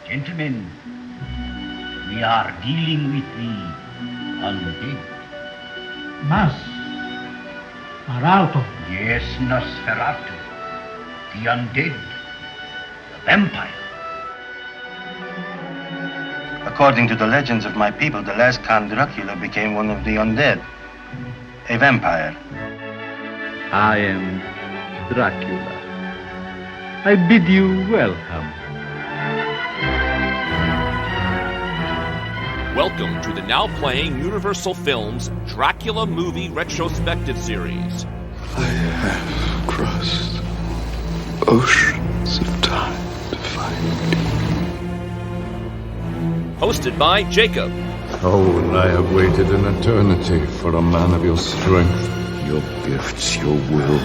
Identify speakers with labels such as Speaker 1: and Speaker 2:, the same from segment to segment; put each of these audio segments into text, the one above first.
Speaker 1: Gentlemen, we are dealing with the undead.
Speaker 2: Mas, Maralto.
Speaker 1: Yes, Nosferatu. The undead. The vampire.
Speaker 3: According to the legends of my people, the last Count Dracula became one of the undead. A vampire.
Speaker 4: I am Dracula. I bid you welcome.
Speaker 5: Welcome to the now playing Universal Films Dracula Movie Retrospective Series.
Speaker 6: I have crossed oceans of time to find you.
Speaker 5: Hosted by Jacob.
Speaker 6: Oh, I have waited an eternity for a man of your strength, your gifts, your will.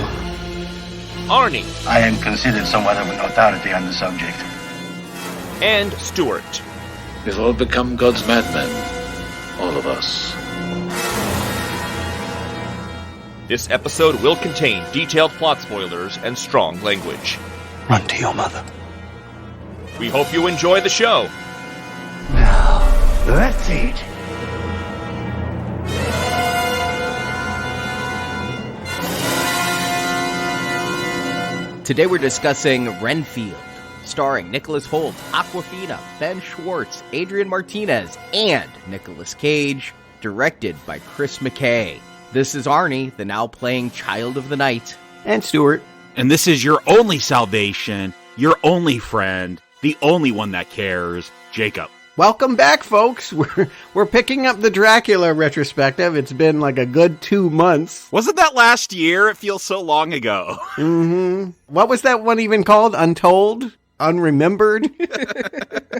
Speaker 5: Arnie.
Speaker 3: I am considered somewhat of an authority on the subject.
Speaker 5: And Stuart.
Speaker 7: We've all become God's madmen. All of us.
Speaker 5: This episode will contain detailed plot spoilers and strong language.
Speaker 6: Run to your mother.
Speaker 5: We hope you enjoy the show.
Speaker 1: Now, that's it.
Speaker 8: Today we're discussing Renfield, starring Nicholas Hoult, Awkwafina, Ben Schwartz, Adrian Martinez, and Nicolas Cage, directed by Chris McKay. This is Arnie, the now playing Child of the Night.
Speaker 9: And Stuart.
Speaker 10: And this is your only salvation, your only friend, the only one that cares, Jacob.
Speaker 9: Welcome back, folks. We're picking up the Dracula retrospective. It's been like a good 2 months.
Speaker 10: Wasn't that last year? It feels so long ago.
Speaker 9: Mm-hmm. What was that one even called? Untold? Unremembered?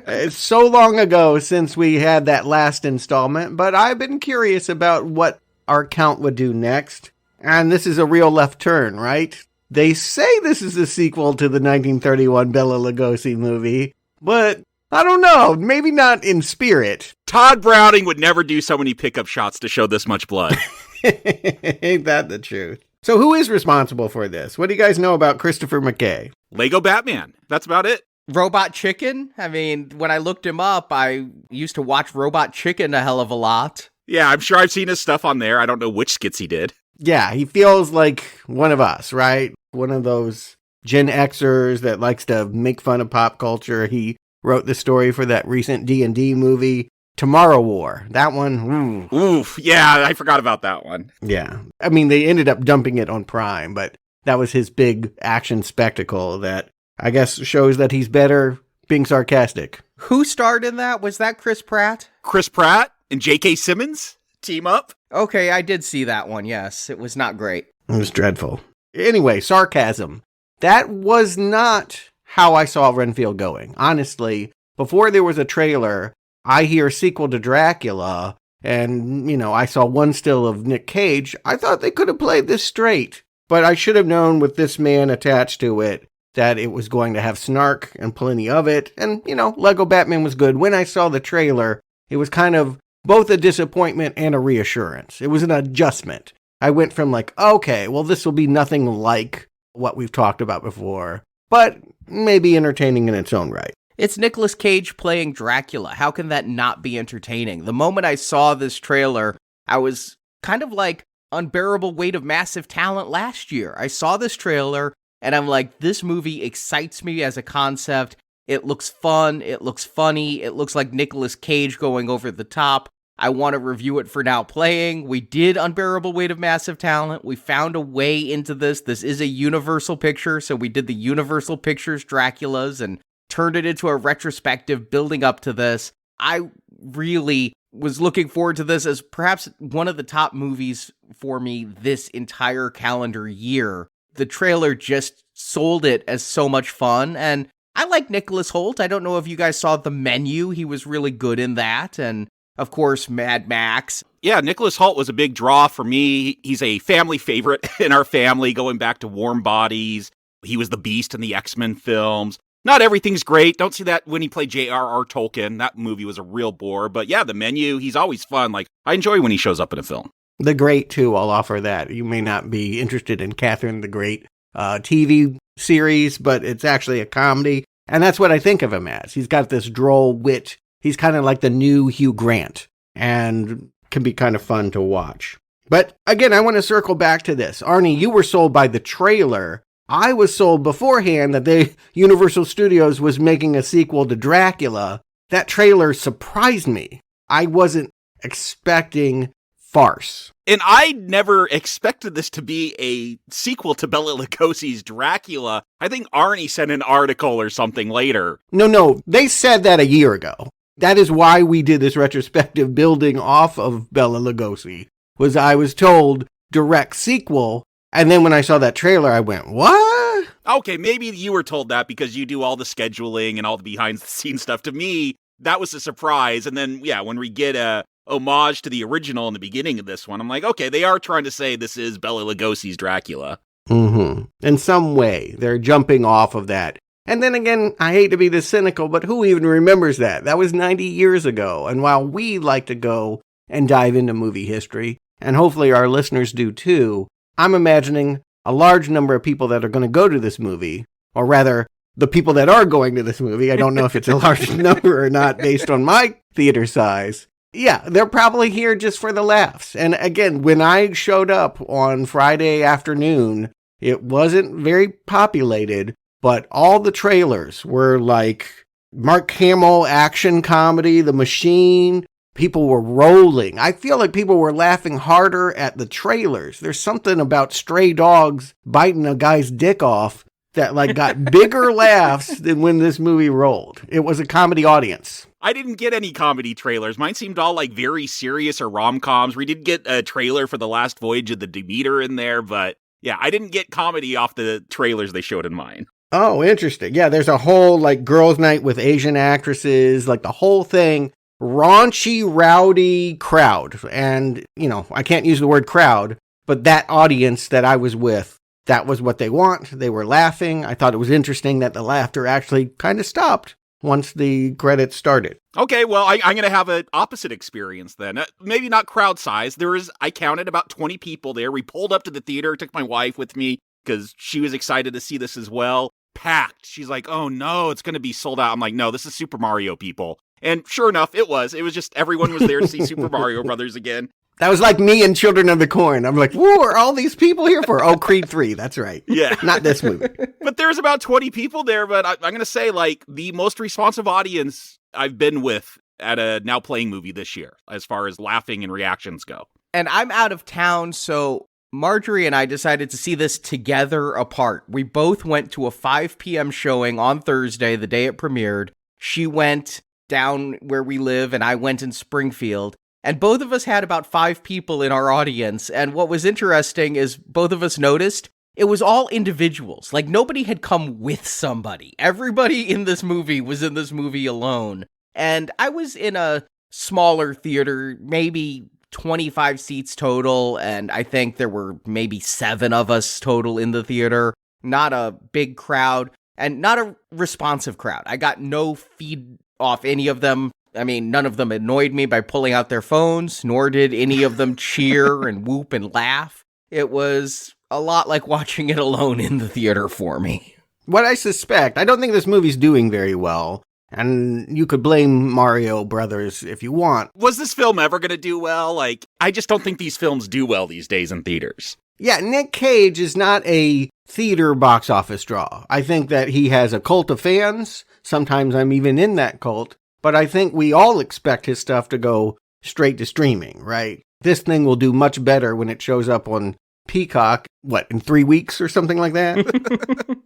Speaker 9: It's so long ago since we had that last installment, but I've been curious about what our count would do next. And this is a real left turn, right? They say this is a sequel to the 1931 Bela Lugosi movie, but I don't know, maybe not in spirit.
Speaker 10: Todd Browning would never do so many pickup shots to show this much blood.
Speaker 9: Ain't that the truth? So who is responsible for this? What do you guys know about Christopher McKay?
Speaker 10: Lego Batman. That's about it.
Speaker 8: Robot Chicken? I mean, when I looked him up, I used to watch Robot Chicken a hell of a lot.
Speaker 10: Yeah, I'm sure I've seen his stuff on there. I don't know which skits he did.
Speaker 9: Yeah, he feels like one of us, right? One of those Gen Xers that likes to make fun of pop culture. He wrote the story for that recent D&D movie, Tomorrow War. That one,
Speaker 10: Oof, yeah, I forgot about that one.
Speaker 9: Yeah. I mean, they ended up dumping it on Prime, but that was his big action spectacle that I guess shows that he's better being sarcastic.
Speaker 8: Who starred in that? Was that Chris Pratt?
Speaker 10: Chris Pratt and J.K. Simmons team up?
Speaker 8: Okay, I did see that one, yes. It was not great.
Speaker 9: It was dreadful. Anyway, sarcasm. That was not how I saw Renfield going. Honestly, before there was a trailer, I hear sequel to Dracula, and, I saw one still of Nick Cage. I thought they could have played this straight, but I should have known with this man attached to it that it was going to have snark and plenty of it, and, Lego Batman was good. When I saw the trailer, it was kind of both a disappointment and a reassurance. It was an adjustment. I went from okay, well, this will be nothing like what we've talked about before, but maybe entertaining in its own right.
Speaker 8: It's Nicolas Cage playing Dracula. How can that not be entertaining? The moment I saw this trailer, I was kind of like Unbearable Weight of Massive Talent last year. I saw this trailer, and I'm like, this movie excites me as a concept. It looks fun. It looks funny. It looks like Nicolas Cage going over the top. I want to review it for now playing. We did Unbearable Weight of Massive Talent. We found a way into this. This is a Universal picture, so we did the Universal Pictures Draculas and turned it into a retrospective building up to this. I really was looking forward to this as perhaps one of the top movies for me this entire calendar year. The trailer just sold it as so much fun, and I like Nicholas Hoult. I don't know if you guys saw The Menu. He was really good in that, and of course, Mad Max.
Speaker 10: Yeah, Nicholas Hoult was a big draw for me. He's a family favorite in our family, going back to Warm Bodies. He was the Beast in the X-Men films. Not everything's great. Don't see that when he played J.R.R. Tolkien. That movie was a real bore. But yeah, The Menu, he's always fun. I enjoy when he shows up in a film.
Speaker 9: The Great, too, I'll offer that. You may not be interested in Catherine the Great TV series, but it's actually a comedy. And that's what I think of him as. He's got this droll wit. He's kind of like the new Hugh Grant and can be kind of fun to watch. But again, I want to circle back to this. Arnie, you were sold by the trailer. I was sold beforehand that Universal Studios was making a sequel to Dracula. That trailer surprised me. I wasn't expecting farce.
Speaker 10: And I never expected this to be a sequel to Bela Lugosi's Dracula. I think Arnie sent an article or something later.
Speaker 9: No, they said that a year ago. That is why we did this retrospective building off of Bela Lugosi, was I was told direct sequel, and then when I saw that trailer, I went, what?
Speaker 10: Okay, maybe you were told that because you do all the scheduling and all the behind-the-scenes stuff. To me, that was a surprise, and then, yeah, when we get a homage to the original in the beginning of this one, I'm like, okay, they are trying to say this is Bela Lugosi's Dracula.
Speaker 9: Mm-hmm. In some way, they're jumping off of that. And then again, I hate to be this cynical, but who even remembers that? That was 90 years ago. And while we like to go and dive into movie history, and hopefully our listeners do too, I'm imagining a large number of people that are going to go to this movie, or rather, the people that are going to this movie. I don't know if it's a large number or not based on my theater size. Yeah, they're probably here just for the laughs. And again, when I showed up on Friday afternoon, it wasn't very populated, but all the trailers were like Mark Hamill action comedy, The Machine. People were rolling. I feel like people were laughing harder at the trailers. There's something about stray dogs biting a guy's dick off that like got bigger laughs than when this movie rolled. It was a comedy audience.
Speaker 10: I didn't get any comedy trailers. Mine seemed all like very serious or rom-coms. We did get a trailer for The Last Voyage of the Demeter in there, but yeah, I didn't get comedy off the trailers they showed in mine.
Speaker 9: Oh, interesting. Yeah, there's a whole like girls' night with Asian actresses, like the whole thing, raunchy, rowdy crowd. And, you know, I can't use the word crowd, but that audience that I was with, that was what they want. They were laughing. I thought it was interesting that the laughter actually kind of stopped once the credits started.
Speaker 10: Okay, well, I'm going to have an opposite experience then. Maybe not crowd size. I counted about 20 people there. We pulled up to the theater, took my wife with me because she was excited to see this as well. Packed. She's like, oh no, it's going to be sold out. I'm like, no, this is Super Mario, people. And sure enough, it was. It was just everyone was there to see Super Mario Brothers again.
Speaker 9: That was like me and Children of the Corn. I'm like, whoa, are all these people here for? Oh, Creed 3. That's right.
Speaker 10: Yeah.
Speaker 9: Not this movie.
Speaker 10: But there's about 20 people there. But I'm going to say, like, the most responsive audience I've been with at a Now Playing movie this year, as far as laughing and reactions go.
Speaker 8: And I'm out of town, so Marjorie and I decided to see this together apart. We both went to a 5 p.m. showing on Thursday, the day it premiered. She went down where we live, and I went in Springfield. And both of us had about 5 people in our audience. And what was interesting is both of us noticed it was all individuals. Like, nobody had come with somebody. Everybody in this movie was in this movie alone. And I was in a smaller theater, maybe 25 seats total. And I think there were maybe 7 of us total in the theater. Not a big crowd and not a responsive crowd. I got no feed off any of them. I mean, none of them annoyed me by pulling out their phones, nor did any of them cheer and whoop and laugh. It was a lot like watching it alone in the theater for me.
Speaker 9: What I suspect, I don't think this movie's doing very well, and you could blame Mario Brothers if you want.
Speaker 10: Was this film ever going to do well? Like, I just don't think these films do well these days in theaters.
Speaker 9: Yeah, Nick Cage is not a theater box office draw. I think that he has a cult of fans. Sometimes I'm even in that cult. But I think we all expect his stuff to go straight to streaming, right? This thing will do much better when it shows up on Peacock, in 3 weeks or something like that?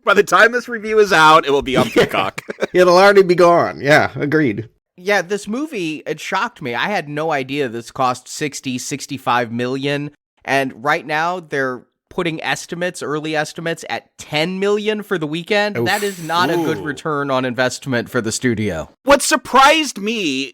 Speaker 10: By the time this review is out, it will be on Peacock.
Speaker 9: It'll already be gone. Yeah, agreed.
Speaker 8: Yeah, this movie, it shocked me. I had no idea this cost 65 million. And right now, they're putting early estimates at 10 million for the weekend.
Speaker 9: Oof.
Speaker 8: That is not a good return on investment for the studio.
Speaker 10: What surprised me,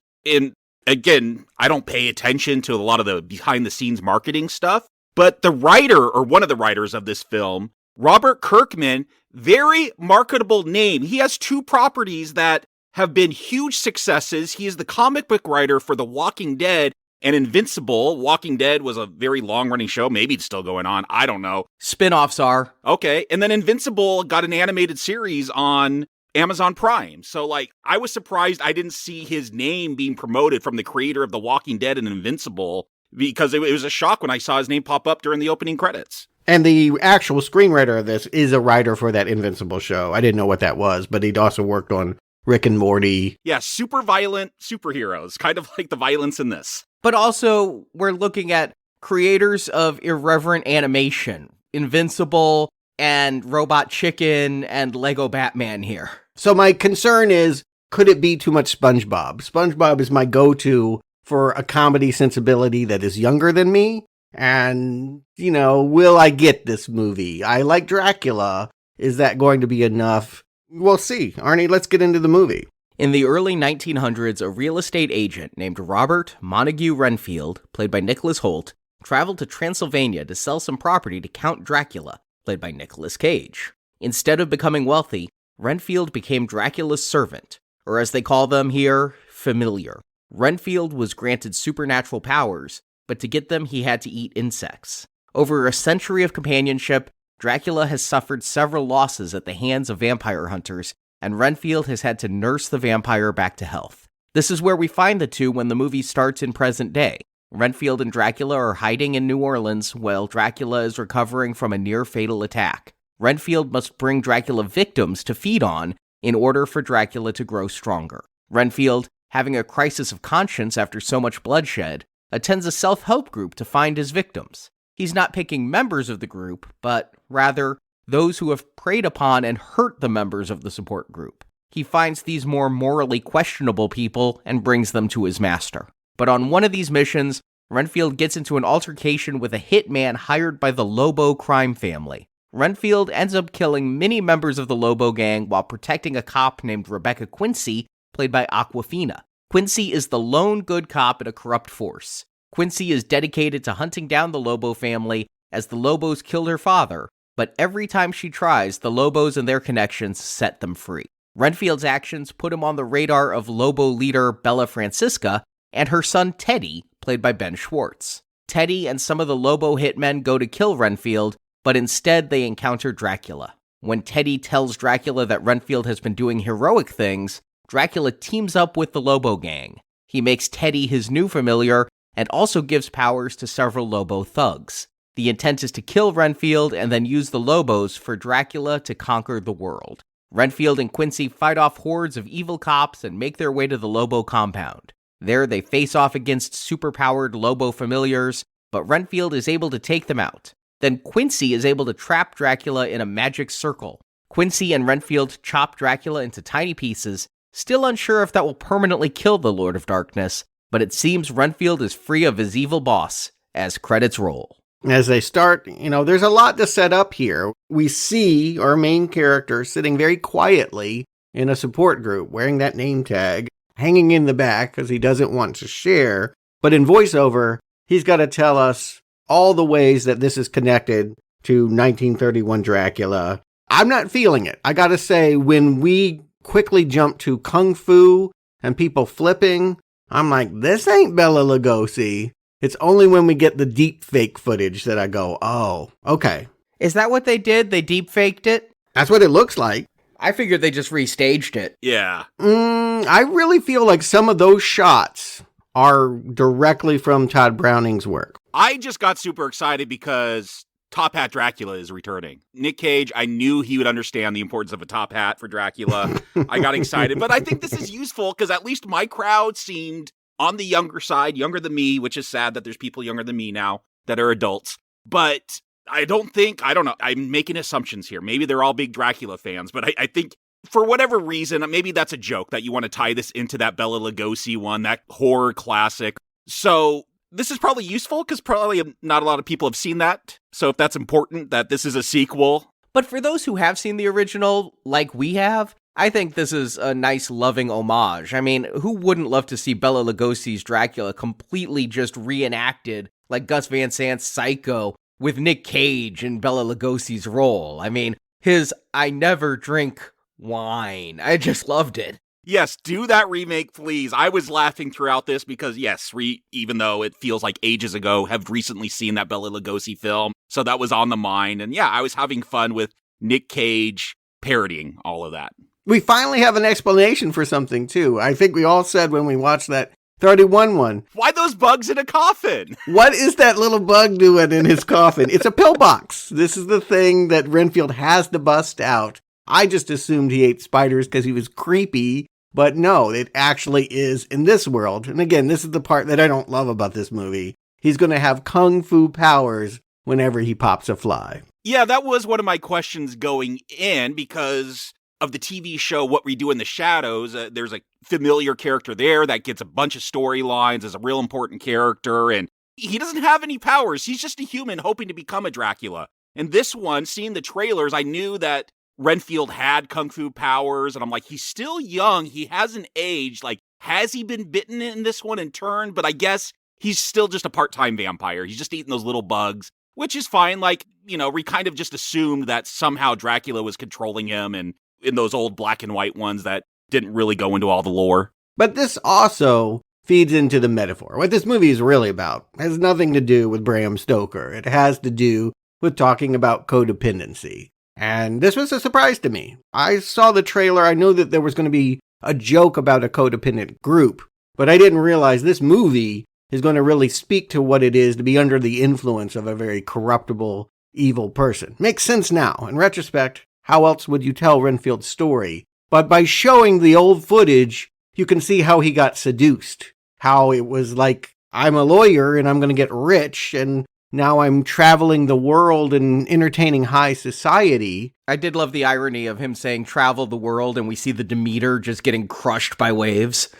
Speaker 10: again, I don't pay attention to a lot of the behind the scenes marketing stuff, but the writer, or one of the writers of this film, Robert Kirkman, very marketable name. He has 2 properties that have been huge successes. He is the comic book writer for The Walking Dead and Invincible. Walking Dead was a very long-running show. Maybe it's still going on. I don't know.
Speaker 8: Spin-offs are.
Speaker 10: Okay. And then Invincible got an animated series on Amazon Prime. So, like, I was surprised I didn't see his name being promoted from the creator of The Walking Dead and Invincible, because it was a shock when I saw his name pop up during the opening credits.
Speaker 9: And the actual screenwriter of this is a writer for that Invincible show. I didn't know what that was, but he'd also worked on Rick and Morty.
Speaker 10: Yeah, super violent superheroes, kind of like the violence in this.
Speaker 8: But also, we're looking at creators of irreverent animation, Invincible and Robot Chicken and Lego Batman here.
Speaker 9: So my concern is, could it be too much SpongeBob? SpongeBob is my go-to for a comedy sensibility that is younger than me. And, you know, will I get this movie? I like Dracula. Is that going to be enough? We'll see. Arnie, let's get into the movie.
Speaker 8: In the early 1900s, a real estate agent named Robert Montague Renfield, played by Nicholas Hoult, traveled to Transylvania to sell some property to Count Dracula, played by Nicolas Cage. Instead of becoming wealthy, Renfield became Dracula's servant, or as they call them here, familiar. Renfield was granted supernatural powers, but to get them he had to eat insects. Over a century of companionship, Dracula has suffered several losses at the hands of vampire hunters, and Renfield has had to nurse the vampire back to health. This is where we find the two when the movie starts in present day. Renfield and Dracula are hiding in New Orleans while Dracula is recovering from a near-fatal attack. Renfield must bring Dracula victims to feed on in order for Dracula to grow stronger. Renfield, having a crisis of conscience after so much bloodshed, attends a self-help group to find his victims. He's not picking members of the group, but rather those who have preyed upon and hurt the members of the support group. He finds these more morally questionable people and brings them to his master. But on one of these missions, Renfield gets into an altercation with a hitman hired by the Lobo crime family. Renfield ends up killing many members of the Lobo gang while protecting a cop named Rebecca Quincy, played by Awkwafina. Quincy is the lone good cop in a corrupt force. Quincy is dedicated to hunting down the Lobo family as the Lobos killed her father, but every time she tries, the Lobos and their connections set them free. Renfield's actions put him on the radar of Lobo leader Bella Francisca and her son Teddy, played by Ben Schwartz. Teddy and some of the Lobo hitmen go to kill Renfield, but instead they encounter Dracula. When Teddy tells Dracula that Renfield has been doing heroic things, Dracula teams up with the Lobo gang. He makes Teddy his new familiar and also gives powers to several Lobo thugs. The intent is to kill Renfield and then use the Lobos for Dracula to conquer the world. Renfield and Quincy fight off hordes of evil cops and make their way to the Lobo compound. There they face off against superpowered Lobo familiars, but Renfield is able to take them out. Then Quincy is able to trap Dracula in a magic circle. Quincy and Renfield chop Dracula into tiny pieces, still unsure if that will permanently kill the Lord of Darkness, but it seems Renfield is free of his evil boss, as credits roll.
Speaker 9: As they start, there's a lot to set up here. We see our main character sitting very quietly in a support group, wearing that name tag, hanging in the back because he doesn't want to share. But in voiceover, he's got to tell us all the ways that this is connected to 1931 Dracula. I'm not feeling it. I got to say, when we quickly jump to Kung Fu and people flipping, I'm like, this ain't Bela Lugosi. It's only when we get the deep fake footage that I go, oh, okay.
Speaker 8: Is that what they did? They deep faked it?
Speaker 9: That's what it looks like.
Speaker 8: I figured they just restaged it.
Speaker 10: Yeah.
Speaker 9: I really feel like some of those shots are directly from Todd Browning's work.
Speaker 10: I just got super excited because Top Hat Dracula is returning. Nick Cage, I knew he would understand the importance of a top hat for Dracula. I got excited, but I think this is useful because at least my crowd seemed on the younger side, younger than me, which is sad that there's people younger than me now that are adults. But I don't know, I'm making assumptions here. Maybe they're all big Dracula fans, but I think for whatever reason, maybe that's a joke that you want to tie this into that Bela Lugosi one, that horror classic. So this is probably useful because probably not a lot of people have seen that. So if that's important, that this is a sequel.
Speaker 8: But for those who have seen the original, like we have, I think this is a nice, loving homage. I mean, who wouldn't love to see Bela Lugosi's Dracula completely just reenacted like Gus Van Sant's Psycho with Nick Cage in Bela Lugosi's role? I mean, his I never drink wine. I just loved it.
Speaker 10: Yes, do that remake, please. I was laughing throughout this because, yes, even though it feels like ages ago, have recently seen that Bela Lugosi film. So that was on the mind. And yeah, I was having fun with Nick Cage parodying all of that.
Speaker 9: We finally have an explanation for something, too. I think we all said when we watched that 31 one.
Speaker 10: Why those bugs in a coffin?
Speaker 9: What is that little bug doing in his coffin? It's a pillbox. This is the thing that Renfield has to bust out. I just assumed he ate spiders because he was creepy, but no, it actually is in this world. And again, this is the part that I don't love about this movie. He's going to have kung fu powers whenever he pops a fly.
Speaker 10: Yeah, that was one of my questions going in because of the TV show What We Do in the Shadows. There's a familiar character there that gets a bunch of storylines, is a real important character, and he doesn't have any powers. He's just a human hoping to become a Dracula. And this one, seeing the trailers, I knew that Renfield had kung fu powers, and I'm like, he's still young. He hasn't aged. Like, has he been bitten in this one and turned? But I guess he's still just a part-time vampire. He's just eating those little bugs, which is fine. Like, we kind of just assumed that somehow Dracula was controlling him, and in those old black and white ones that didn't really go into all the lore.
Speaker 9: But this also feeds into the metaphor. What this movie is really about has nothing to do with Bram Stoker. It has to do with talking about codependency. And this was a surprise to me. I saw the trailer. I knew that there was going to be a joke about a codependent group, but I didn't realize this movie is going to really speak to what it is to be under the influence of a very corruptible, evil person. Makes sense now. In retrospect, how else would you tell Renfield's story? But by showing the old footage, you can see how he got seduced. How it was like, I'm a lawyer and I'm going to get rich, and now I'm traveling the world and entertaining high society.
Speaker 8: I did love the irony of him saying travel the world, and we see the Demeter just getting crushed by waves.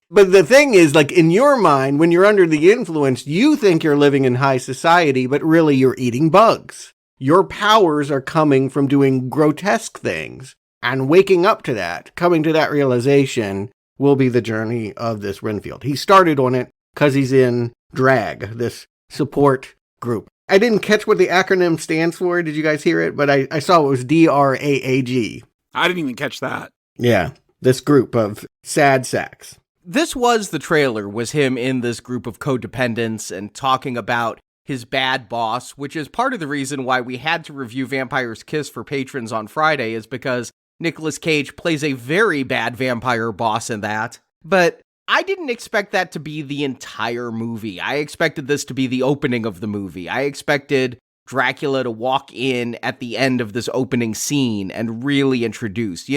Speaker 9: But the thing is, like, in your mind, when you're under the influence, you think you're living in high society, but really you're eating bugs. Your powers are coming from doing grotesque things, and waking up to that, coming to that realization, will be the journey of this Renfield. He started on it because he's in DRAG, this support group. I didn't catch what the acronym stands for. Did you guys hear it? But I saw it was DRAAG.
Speaker 10: I didn't even catch that.
Speaker 9: Yeah, this group of sad sacks.
Speaker 8: This was the trailer, was him in this group of codependents and talking about his bad boss, which is part of the reason why we had to review Vampire's Kiss for patrons on Friday, is because Nicolas Cage plays a very bad vampire boss in that. But I didn't expect that to be the entire movie. I expected this to be the opening of the movie. I expected Dracula to walk in at the end of this opening scene and really introduce.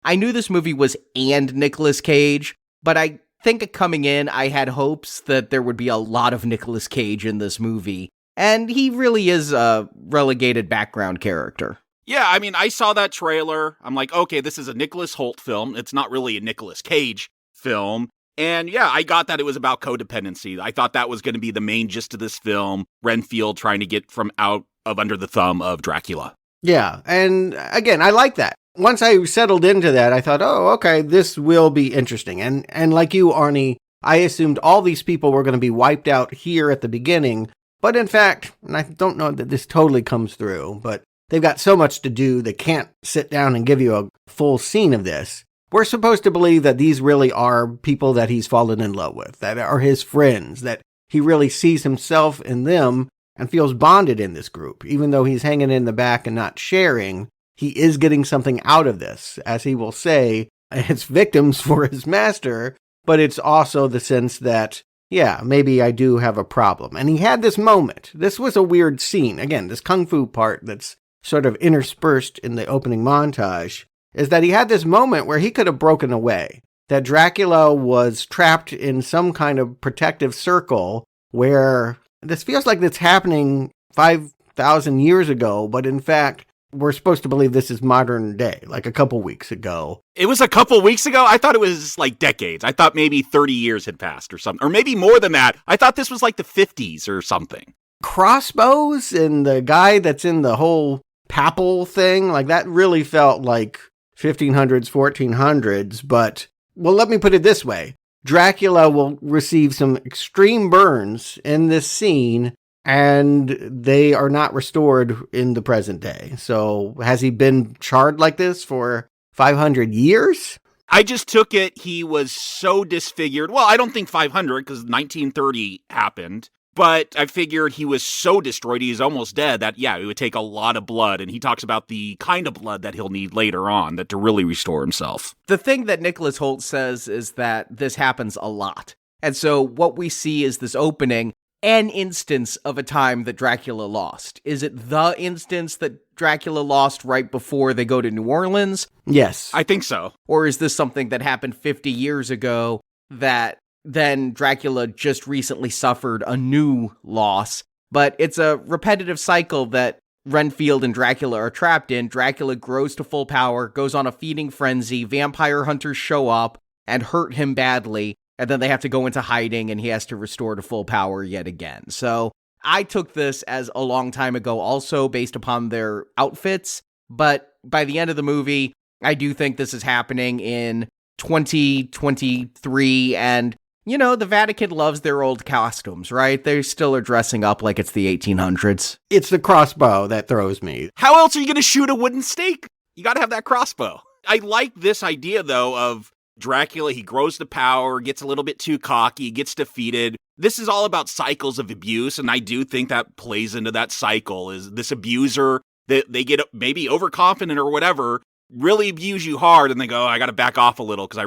Speaker 8: I knew this movie was and Nicolas Cage, but I think coming in, I had hopes that there would be a lot of Nicolas Cage in this movie. And he really is a relegated background character.
Speaker 10: Yeah, I mean, I saw that trailer. I'm like, okay, this is a Nicholas Hoult film. It's not really a Nicolas Cage film. And yeah, I got that it was about codependency. I thought that was going to be the main gist of this film. Renfield trying to get from out of under the thumb of Dracula.
Speaker 9: Yeah, and again, I like that. Once I settled into that, I thought, oh, okay, this will be interesting. And like you, Arnie, I assumed all these people were going to be wiped out here at the beginning. But in fact, and I don't know that this totally comes through, but they've got so much to do, they can't sit down and give you a full scene of this. We're supposed to believe that these really are people that he's fallen in love with, that are his friends, that he really sees himself in them and feels bonded in this group. Even though he's hanging in the back and not sharing, he is getting something out of this. As he will say, it's victims for his master, but it's also the sense that, yeah, maybe I do have a problem. And he had this moment. This was a weird scene. Again, this kung fu part that's sort of interspersed in the opening montage, is that he had this moment where he could have broken away. That Dracula was trapped in some kind of protective circle where this feels like it's happening 5,000 years ago, but in fact, we're supposed to believe this is modern day, like a couple weeks ago.
Speaker 10: It was a couple weeks ago? I thought it was like decades. I thought maybe 30 years had passed or something, or maybe more than that. I thought this was like the 50s or something.
Speaker 9: Crossbows and the guy that's in the whole papal thing, like that really felt like 1500s, 1400s, but, well, let me put it this way. Dracula will receive some extreme burns in this scene, and they are not restored in the present day. So has he been charred like this for 500 years?
Speaker 10: I just took it he was so disfigured. Well, I don't think 500 because 1930 happened. But I figured he was so destroyed, he's almost dead, that, yeah, it would take a lot of blood. And he talks about the kind of blood that he'll need later on to really restore himself.
Speaker 8: The thing that Nicholas Hoult says is that this happens a lot. And so what we see is this opening, an instance of a time that Dracula lost. Is it the instance that Dracula lost right before they go to New Orleans?
Speaker 9: Yes.
Speaker 10: I think so.
Speaker 8: Or is this something that happened 50 years ago that then Dracula just recently suffered a new loss? But it's a repetitive cycle that Renfield and Dracula are trapped in. Dracula grows to full power, goes on a feeding frenzy, vampire hunters show up and hurt him badly, and then they have to go into hiding and he has to restore to full power yet again. So I took this as a long time ago also based upon their outfits, but by the end of the movie, I do think this is happening in 2023, and you know, the Vatican loves their old costumes, right? They still are dressing up like it's the 1800s.
Speaker 9: It's the crossbow that throws me.
Speaker 10: How else are you going to shoot a wooden stake? You got to have that crossbow. I like this idea, though, of Dracula. He grows to power, gets a little bit too cocky, gets defeated. This is all about cycles of abuse, and I do think that plays into that cycle, is this abuser that they get maybe overconfident or whatever, really abuse you hard, and they go, I gotta back off a little because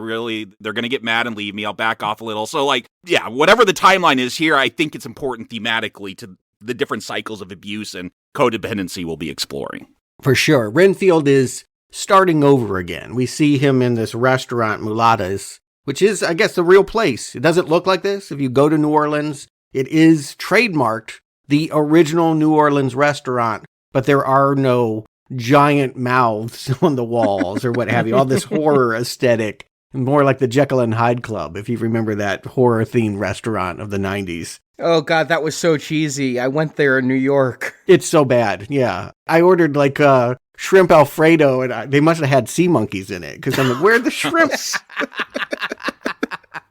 Speaker 10: they're gonna get mad and leave me, I'll back off a little. So like, yeah, whatever the timeline is here, I think it's important thematically to the different cycles of abuse and codependency we'll be exploring.
Speaker 9: For sure. Renfield is starting over again. We see him in this restaurant, Mulatta's, which is, I guess, the real place. It doesn't look like this. If you go to New Orleans, it is trademarked the original New Orleans restaurant, but there are no giant mouths on the walls or what have you. All this horror aesthetic, more like the Jekyll and Hyde Club, if you remember that horror-themed restaurant of the 90s.
Speaker 8: Oh, God, that was so cheesy. I went there in New York.
Speaker 9: It's so bad, yeah. I ordered, like, shrimp Alfredo, and they must have had sea monkeys in it, because I'm like, where are the shrimps?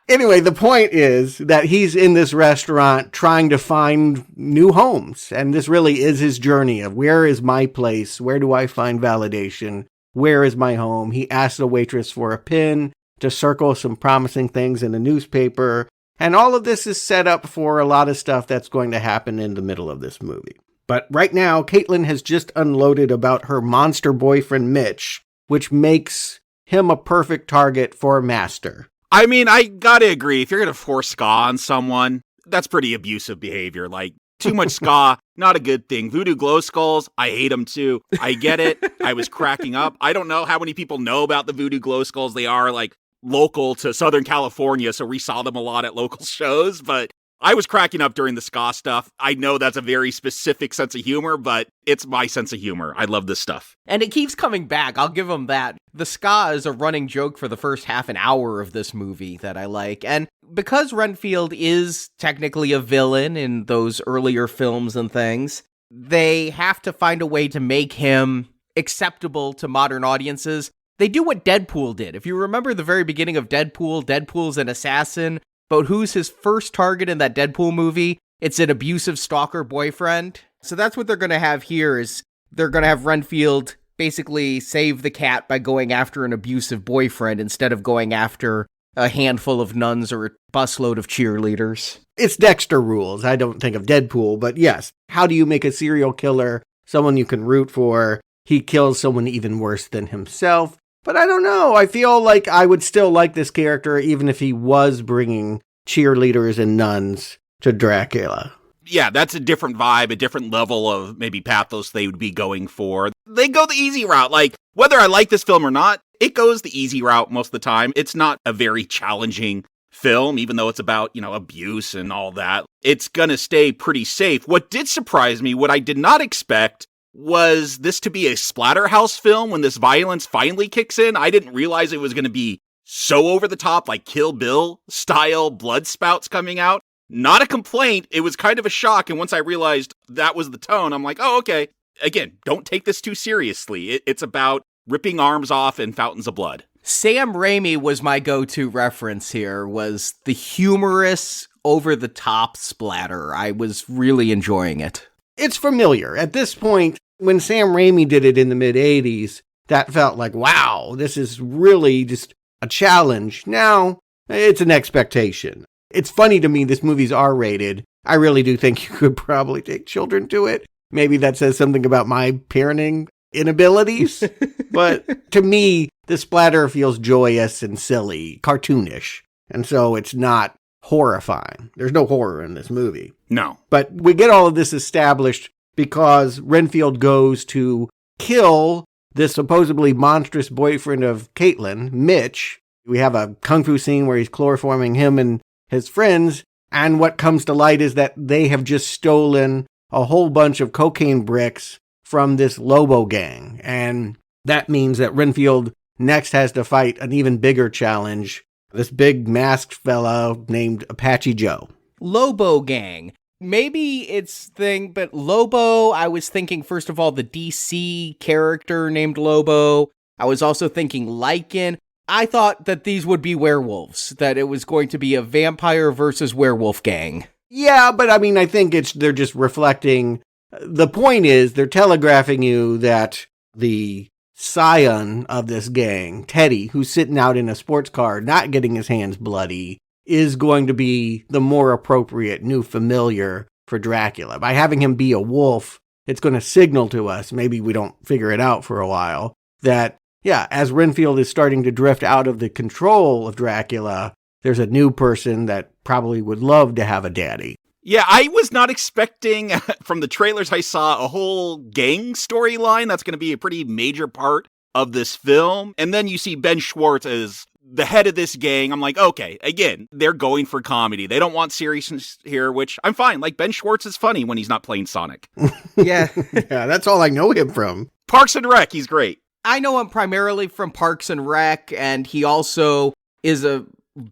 Speaker 9: Anyway, the point is that he's in this restaurant trying to find new homes. And this really is his journey of where is my place? Where do I find validation? Where is my home? He asks the waitress for a pin to circle some promising things in the newspaper. And all of this is set up for a lot of stuff that's going to happen in the middle of this movie. But right now, Caitlin has just unloaded about her monster boyfriend, Mitch, which makes him a perfect target for Master.
Speaker 10: I mean, I gotta agree. If you're gonna force ska on someone, that's pretty abusive behavior. Like, too much ska, not a good thing. Voodoo glow skulls, I hate them too. I get it. I was cracking up. I don't know how many people know about the voodoo glow skulls. They are, like, local to Southern California, so we saw them a lot at local shows, but I was cracking up during the ska stuff. I know that's a very specific sense of humor, but it's my sense of humor. I love this stuff.
Speaker 8: And it keeps coming back. I'll give them that. The ska is a running joke for the first half an hour of this movie that I like. And because Renfield is technically a villain in those earlier films and things, they have to find a way to make him acceptable to modern audiences. They do what Deadpool did. If you remember the very beginning of Deadpool, Deadpool's an assassin. But who's his first target in that Deadpool movie? It's an abusive stalker boyfriend. So that's what they're going to have here, is they're going to have Renfield basically save the cat by going after an abusive boyfriend instead of going after a handful of nuns or a busload of cheerleaders.
Speaker 9: It's Dexter rules. I don't think of Deadpool, but yes. How do you make a serial killer someone you can root for? He kills someone even worse than himself. But I don't know. I feel like I would still like this character even if he was bringing cheerleaders and nuns to Dracula.
Speaker 10: Yeah, that's a different vibe, a different level of maybe pathos they would be going for. They go the easy route. Like, whether I like this film or not, it goes the easy route most of the time. It's not a very challenging film, even though it's about, abuse and all that. It's gonna stay pretty safe. What did surprise me, what I did not expect, was this to be a Splatterhouse film when this violence finally kicks in. I didn't realize it was going to be so over the top, like Kill Bill style blood spouts coming out. Not a complaint. It was kind of a shock. And once I realized that was the tone, I'm like, oh, okay. Again, don't take this too seriously. It's about ripping arms off and fountains of blood.
Speaker 8: Sam Raimi was my go-to reference here, was the humorous, over-the-top splatter. I was really enjoying it.
Speaker 9: It's familiar. At this point, when Sam Raimi did it in the mid-'80s, that felt like, wow, this is really just a challenge. Now, it's an expectation. It's funny to me this movie's R-rated. I really do think you could probably take children to it. Maybe that says something about my parenting inabilities. But to me, the splatter feels joyous and silly, cartoonish. And so it's not horrifying. There's no horror in this movie.
Speaker 10: No.
Speaker 9: But we get all of this established because Renfield goes to kill this supposedly monstrous boyfriend of Caitlin, Mitch. We have a kung fu scene where he's chloroforming him and his friends. And what comes to light is that they have just stolen a whole bunch of cocaine bricks from this Lobo gang. And that means that Renfield next has to fight an even bigger challenge, this big masked fella named Apache Joe.
Speaker 8: Lobo gang. Maybe it's thing, but Lobo, I was thinking, first of all, the DC character named Lobo. I was also thinking Lycan. I thought that these would be werewolves, that it was going to be a vampire versus werewolf gang.
Speaker 9: Yeah, but I mean, I think they're just reflecting. The point is, they're telegraphing you that the scion of this gang, Teddy, who's sitting out in a sports car, not getting his hands bloody, is going to be the more appropriate new familiar for Dracula. By having him be a wolf, it's going to signal to us, maybe we don't figure it out for a while, that, yeah, as Renfield is starting to drift out of the control of Dracula, there's a new person that probably would love to have a daddy.
Speaker 10: Yeah, I was not expecting, from the trailers I saw, a whole gang storyline. That's going to be a pretty major part of this film. And then you see Ben Schwartz as the head of this gang. I'm like, okay, again, they're going for comedy. They don't want seriousness here, which I'm fine. Like, Ben Schwartz is funny when he's not playing Sonic.
Speaker 8: Yeah.
Speaker 9: Yeah, that's all I know him from.
Speaker 10: Parks and Rec, he's great.
Speaker 8: I know him primarily from Parks and Rec, and he also is a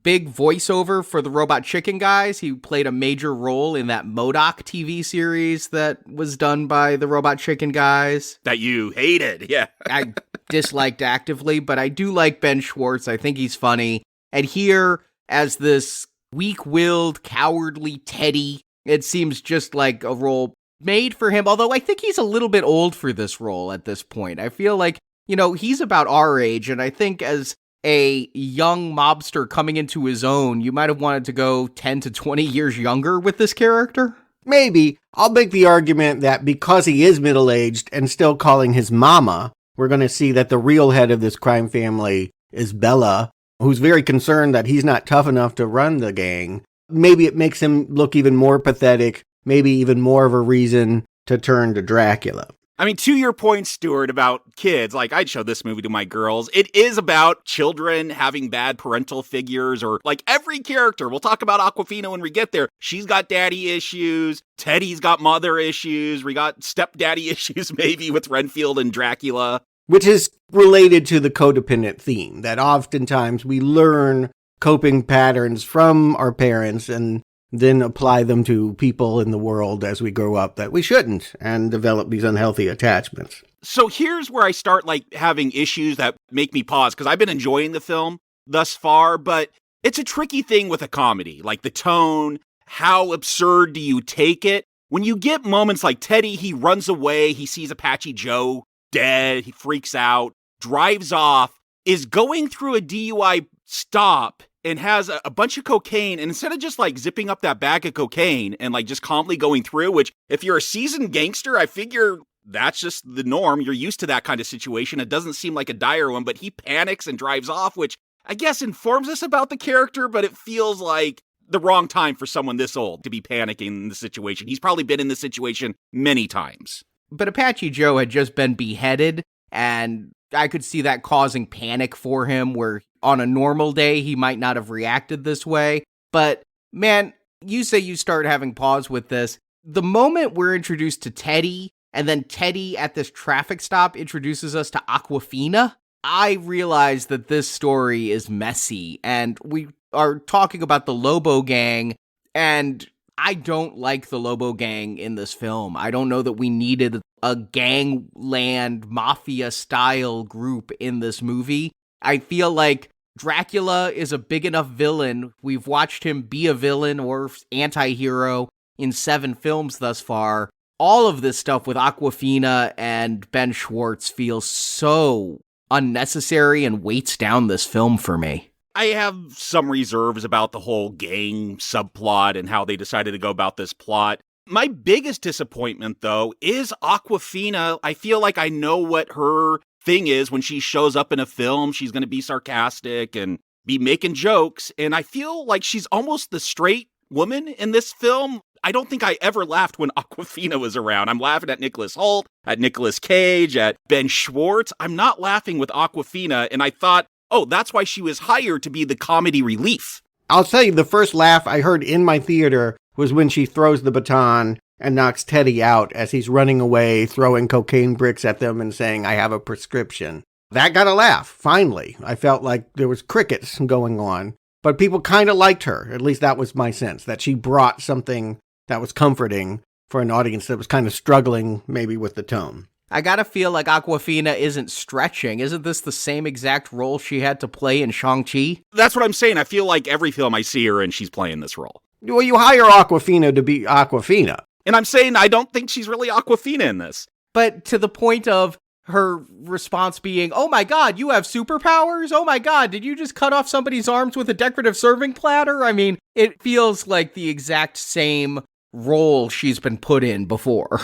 Speaker 8: big voiceover for the Robot Chicken guys. He played a major role in that MODOK TV series that was done by the Robot Chicken guys.
Speaker 10: That you hated, yeah.
Speaker 8: I disliked actively, but I do like Ben Schwartz. I think he's funny. And here, as this weak-willed, cowardly Teddy, it seems just like a role made for him, although I think he's a little bit old for this role at this point. I feel like, you know, he's about our age, and I think as a young mobster coming into his own, you might have wanted to go 10 to 20 years younger with this character.
Speaker 9: Maybe. I'll make the argument that because he is middle-aged and still calling his mama, we're going to see that the real head of this crime family is Bella, who's very concerned that he's not tough enough to run the gang. Maybe it makes him look even more pathetic, maybe even more of a reason to turn to Dracula.
Speaker 10: I mean, to your point, Stuart, about kids, like I'd show this movie to my girls. It is about children having bad parental figures, or like every character. We'll talk about Awkwafina when we get there. She's got daddy issues. Teddy's got mother issues. We got stepdaddy issues maybe with Renfield and Dracula.
Speaker 9: Which is related to the codependent theme, that oftentimes we learn coping patterns from our parents and then apply them to people in the world as we grow up that we shouldn't, and develop these unhealthy attachments.
Speaker 10: So here's where I start like having issues that make me pause, because I've been enjoying the film thus far, but it's a tricky thing with a comedy, like the tone, how absurd do you take it? When you get moments like Teddy, he runs away, he sees Apache Joe dead, he freaks out, drives off, is going through a DUI stop and has a bunch of cocaine, and instead of just like zipping up that bag of cocaine and like just calmly going through, which if you're a seasoned gangster, I figure that's just the norm. You're used to that kind of situation. It doesn't seem like a dire one, but he panics and drives off, which I guess informs us about the character, but it feels like the wrong time for someone this old to be panicking in the situation. He's probably been in this situation many times.
Speaker 8: But Apache Joe had just been beheaded, and I could see that causing panic for him, where on a normal day, he might not have reacted this way. But man, you say you start having pause with this. The moment we're introduced to Teddy, and then Teddy at this traffic stop introduces us to Awkwafina, I realize that this story is messy, and we are talking about the Lobo gang, and I don't like the Lobo gang in this film. I don't know that we needed a gangland mafia-style group in this movie. I feel like Dracula is a big enough villain. We've watched him be a villain or anti-hero in 7 films thus far. All of this stuff with Awkwafina and Ben Schwartz feels so unnecessary and weights down this film for me.
Speaker 10: I have some reserves about the whole gang subplot and how they decided to go about this plot. My biggest disappointment, though, is Awkwafina. I feel like I know what her thing is when she shows up in a film. She's going to be sarcastic and be making jokes. And I feel like she's almost the straight woman in this film. I don't think I ever laughed when Awkwafina was around. I'm laughing at Nicholas Hoult, at Nicolas Cage, at Ben Schwartz. I'm not laughing with Awkwafina. And I thought, oh, that's why she was hired to be the comedy relief.
Speaker 9: I'll tell you, the first laugh I heard in my theater was when she throws the baton and knocks Teddy out as he's running away, throwing cocaine bricks at them and saying, I have a prescription. That got a laugh, finally. I felt like there was crickets going on. But people kind of liked her. At least that was my sense, that she brought something that was comforting for an audience that was kind of struggling maybe with the tone.
Speaker 8: I gotta feel like Awkwafina isn't stretching. Isn't this the same exact role she had to play in Shang-Chi?
Speaker 10: That's what I'm saying. I feel like every film I see her in, she's playing this role.
Speaker 9: Well, you hire Awkwafina to be Awkwafina.
Speaker 10: And I'm saying I don't think she's really Awkwafina in this.
Speaker 8: But to the point of her response being, oh my god, you have superpowers? Oh my god, did you just cut off somebody's arms with a decorative serving platter? I mean, it feels like the exact same role she's been put in before.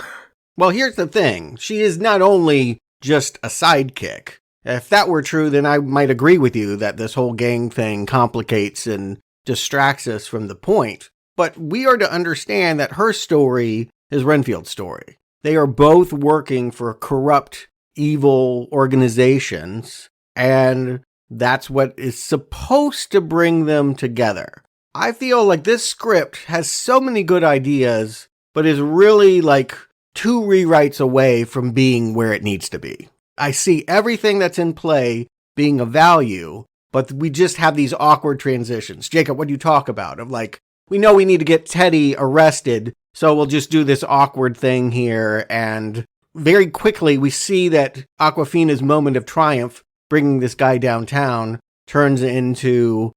Speaker 9: Well, here's the thing. She is not only just a sidekick. If that were true, then I might agree with you that this whole gang thing complicates and distracts us from the point. But we are to understand that her story is Renfield's story. They are both working for corrupt, evil organizations, and that's what is supposed to bring them together. I feel like this script has so many good ideas, but is really like 2 rewrites away from being where it needs to be. I see everything that's in play being of value, but we just have these awkward transitions. Jacob, what do you talk about? Of like, we know we need to get Teddy arrested, so we'll just do this awkward thing here. And very quickly, we see that Awkwafina's moment of triumph, bringing this guy downtown, turns into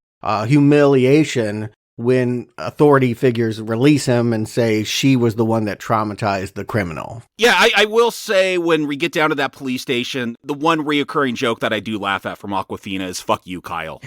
Speaker 9: humiliation when authority figures release him and say she was the one that traumatized the criminal.
Speaker 10: Yeah, I will say when we get down to that police station, the one reoccurring joke that I do laugh at from Awkwafina is fuck you, Kyle.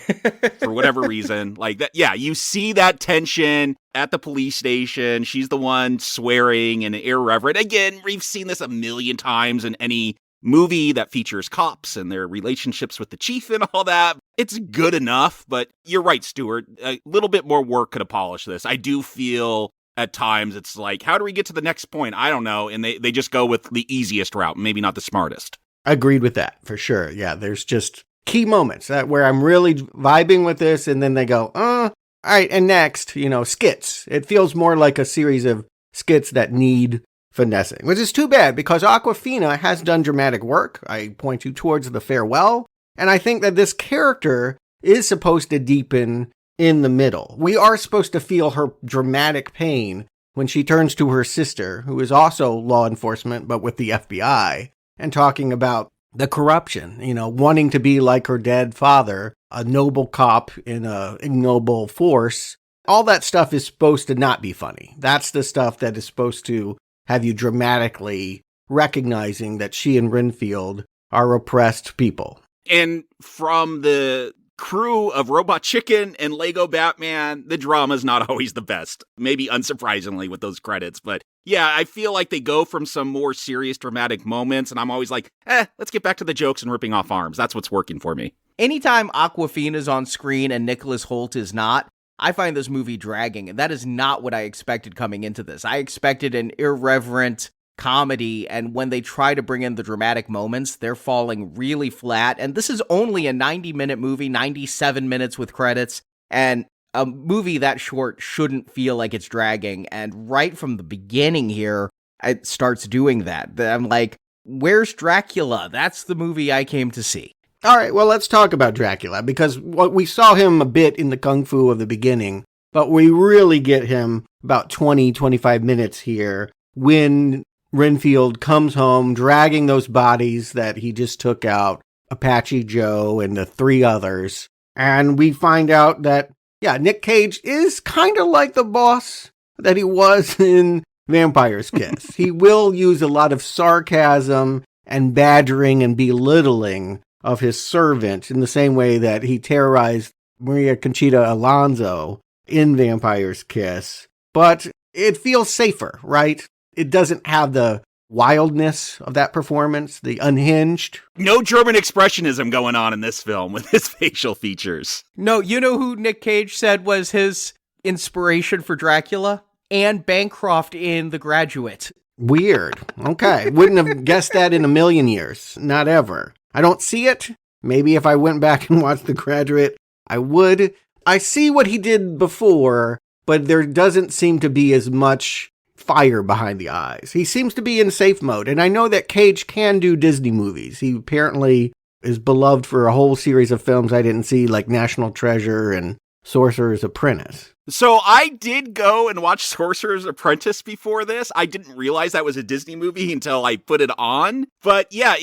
Speaker 10: For whatever reason. Like that, yeah, you see that tension at the police station. She's the one swearing and irreverent. Again, we've seen this a million times in any movie that features cops and their relationships with the chief and all that. It's good enough, but you're right, Stuart. A little bit more work could have polished this. I do feel at times it's like, how do we get to the next point? I don't know. And they just go with the easiest route, maybe not the smartest.
Speaker 9: Agreed with that, for sure. Yeah, there's just key moments where I'm really vibing with this, and then they go, all right, and next, skits. It feels more like a series of skits that need finessing, which is too bad because Awkwafina has done dramatic work. I point you towards The Farewell, and I think that this character is supposed to deepen in the middle. We are supposed to feel her dramatic pain when she turns to her sister, who is also law enforcement, but with the FBI, and talking about the corruption, wanting to be like her dead father, a noble cop in a ignoble force. All that stuff is supposed to not be funny. That's the stuff that is supposed to have you dramatically recognizing that she and Renfield are oppressed people.
Speaker 10: And from the crew of Robot Chicken and Lego Batman, the drama's not always the best. Maybe unsurprisingly with those credits. But yeah, I feel like they go from some more serious dramatic moments, and I'm always like, let's get back to the jokes and ripping off arms. That's what's working for me.
Speaker 8: Anytime Awkwafina's on screen and Nicholas Hoult is not, I find this movie dragging, and that is not what I expected coming into this. I expected an irreverent comedy, and when they try to bring in the dramatic moments, they're falling really flat, and this is only a 90-minute movie, 97 minutes with credits, and a movie that short shouldn't feel like it's dragging, and right from the beginning here, it starts doing that. I'm like, where's Dracula? That's the movie I came to see.
Speaker 9: All right, well, let's talk about Dracula, because we saw him a bit in the Kung Fu of the beginning, but we really get him about 20, 25 minutes here when Renfield comes home dragging those bodies that he just took out, Apache Joe and the 3 others, and we find out that, Nick Cage is kind of like the boss that he was in Vampire's Kiss. He will use a lot of sarcasm and badgering and belittling of his servant in the same way that he terrorized Maria Conchita Alonso in Vampire's Kiss, but it feels safer, right? It doesn't have the wildness of that performance, the unhinged.
Speaker 10: No German expressionism going on in this film with his facial features.
Speaker 8: No, you know who Nick Cage said was his inspiration for Dracula? Anne Bancroft in The Graduate.
Speaker 9: Weird. Okay. Wouldn't have guessed that in a million years. Not ever. I don't see it. Maybe if I went back and watched The Graduate, I would. I see what he did before, but there doesn't seem to be as much fire behind the eyes. He seems to be in safe mode, and I know that Cage can do Disney movies. He apparently is beloved for a whole series of films I didn't see, like National Treasure and Sorcerer's Apprentice.
Speaker 10: So I did go and watch Sorcerer's Apprentice before this. I didn't realize that was a Disney movie until I put it on. But yeah,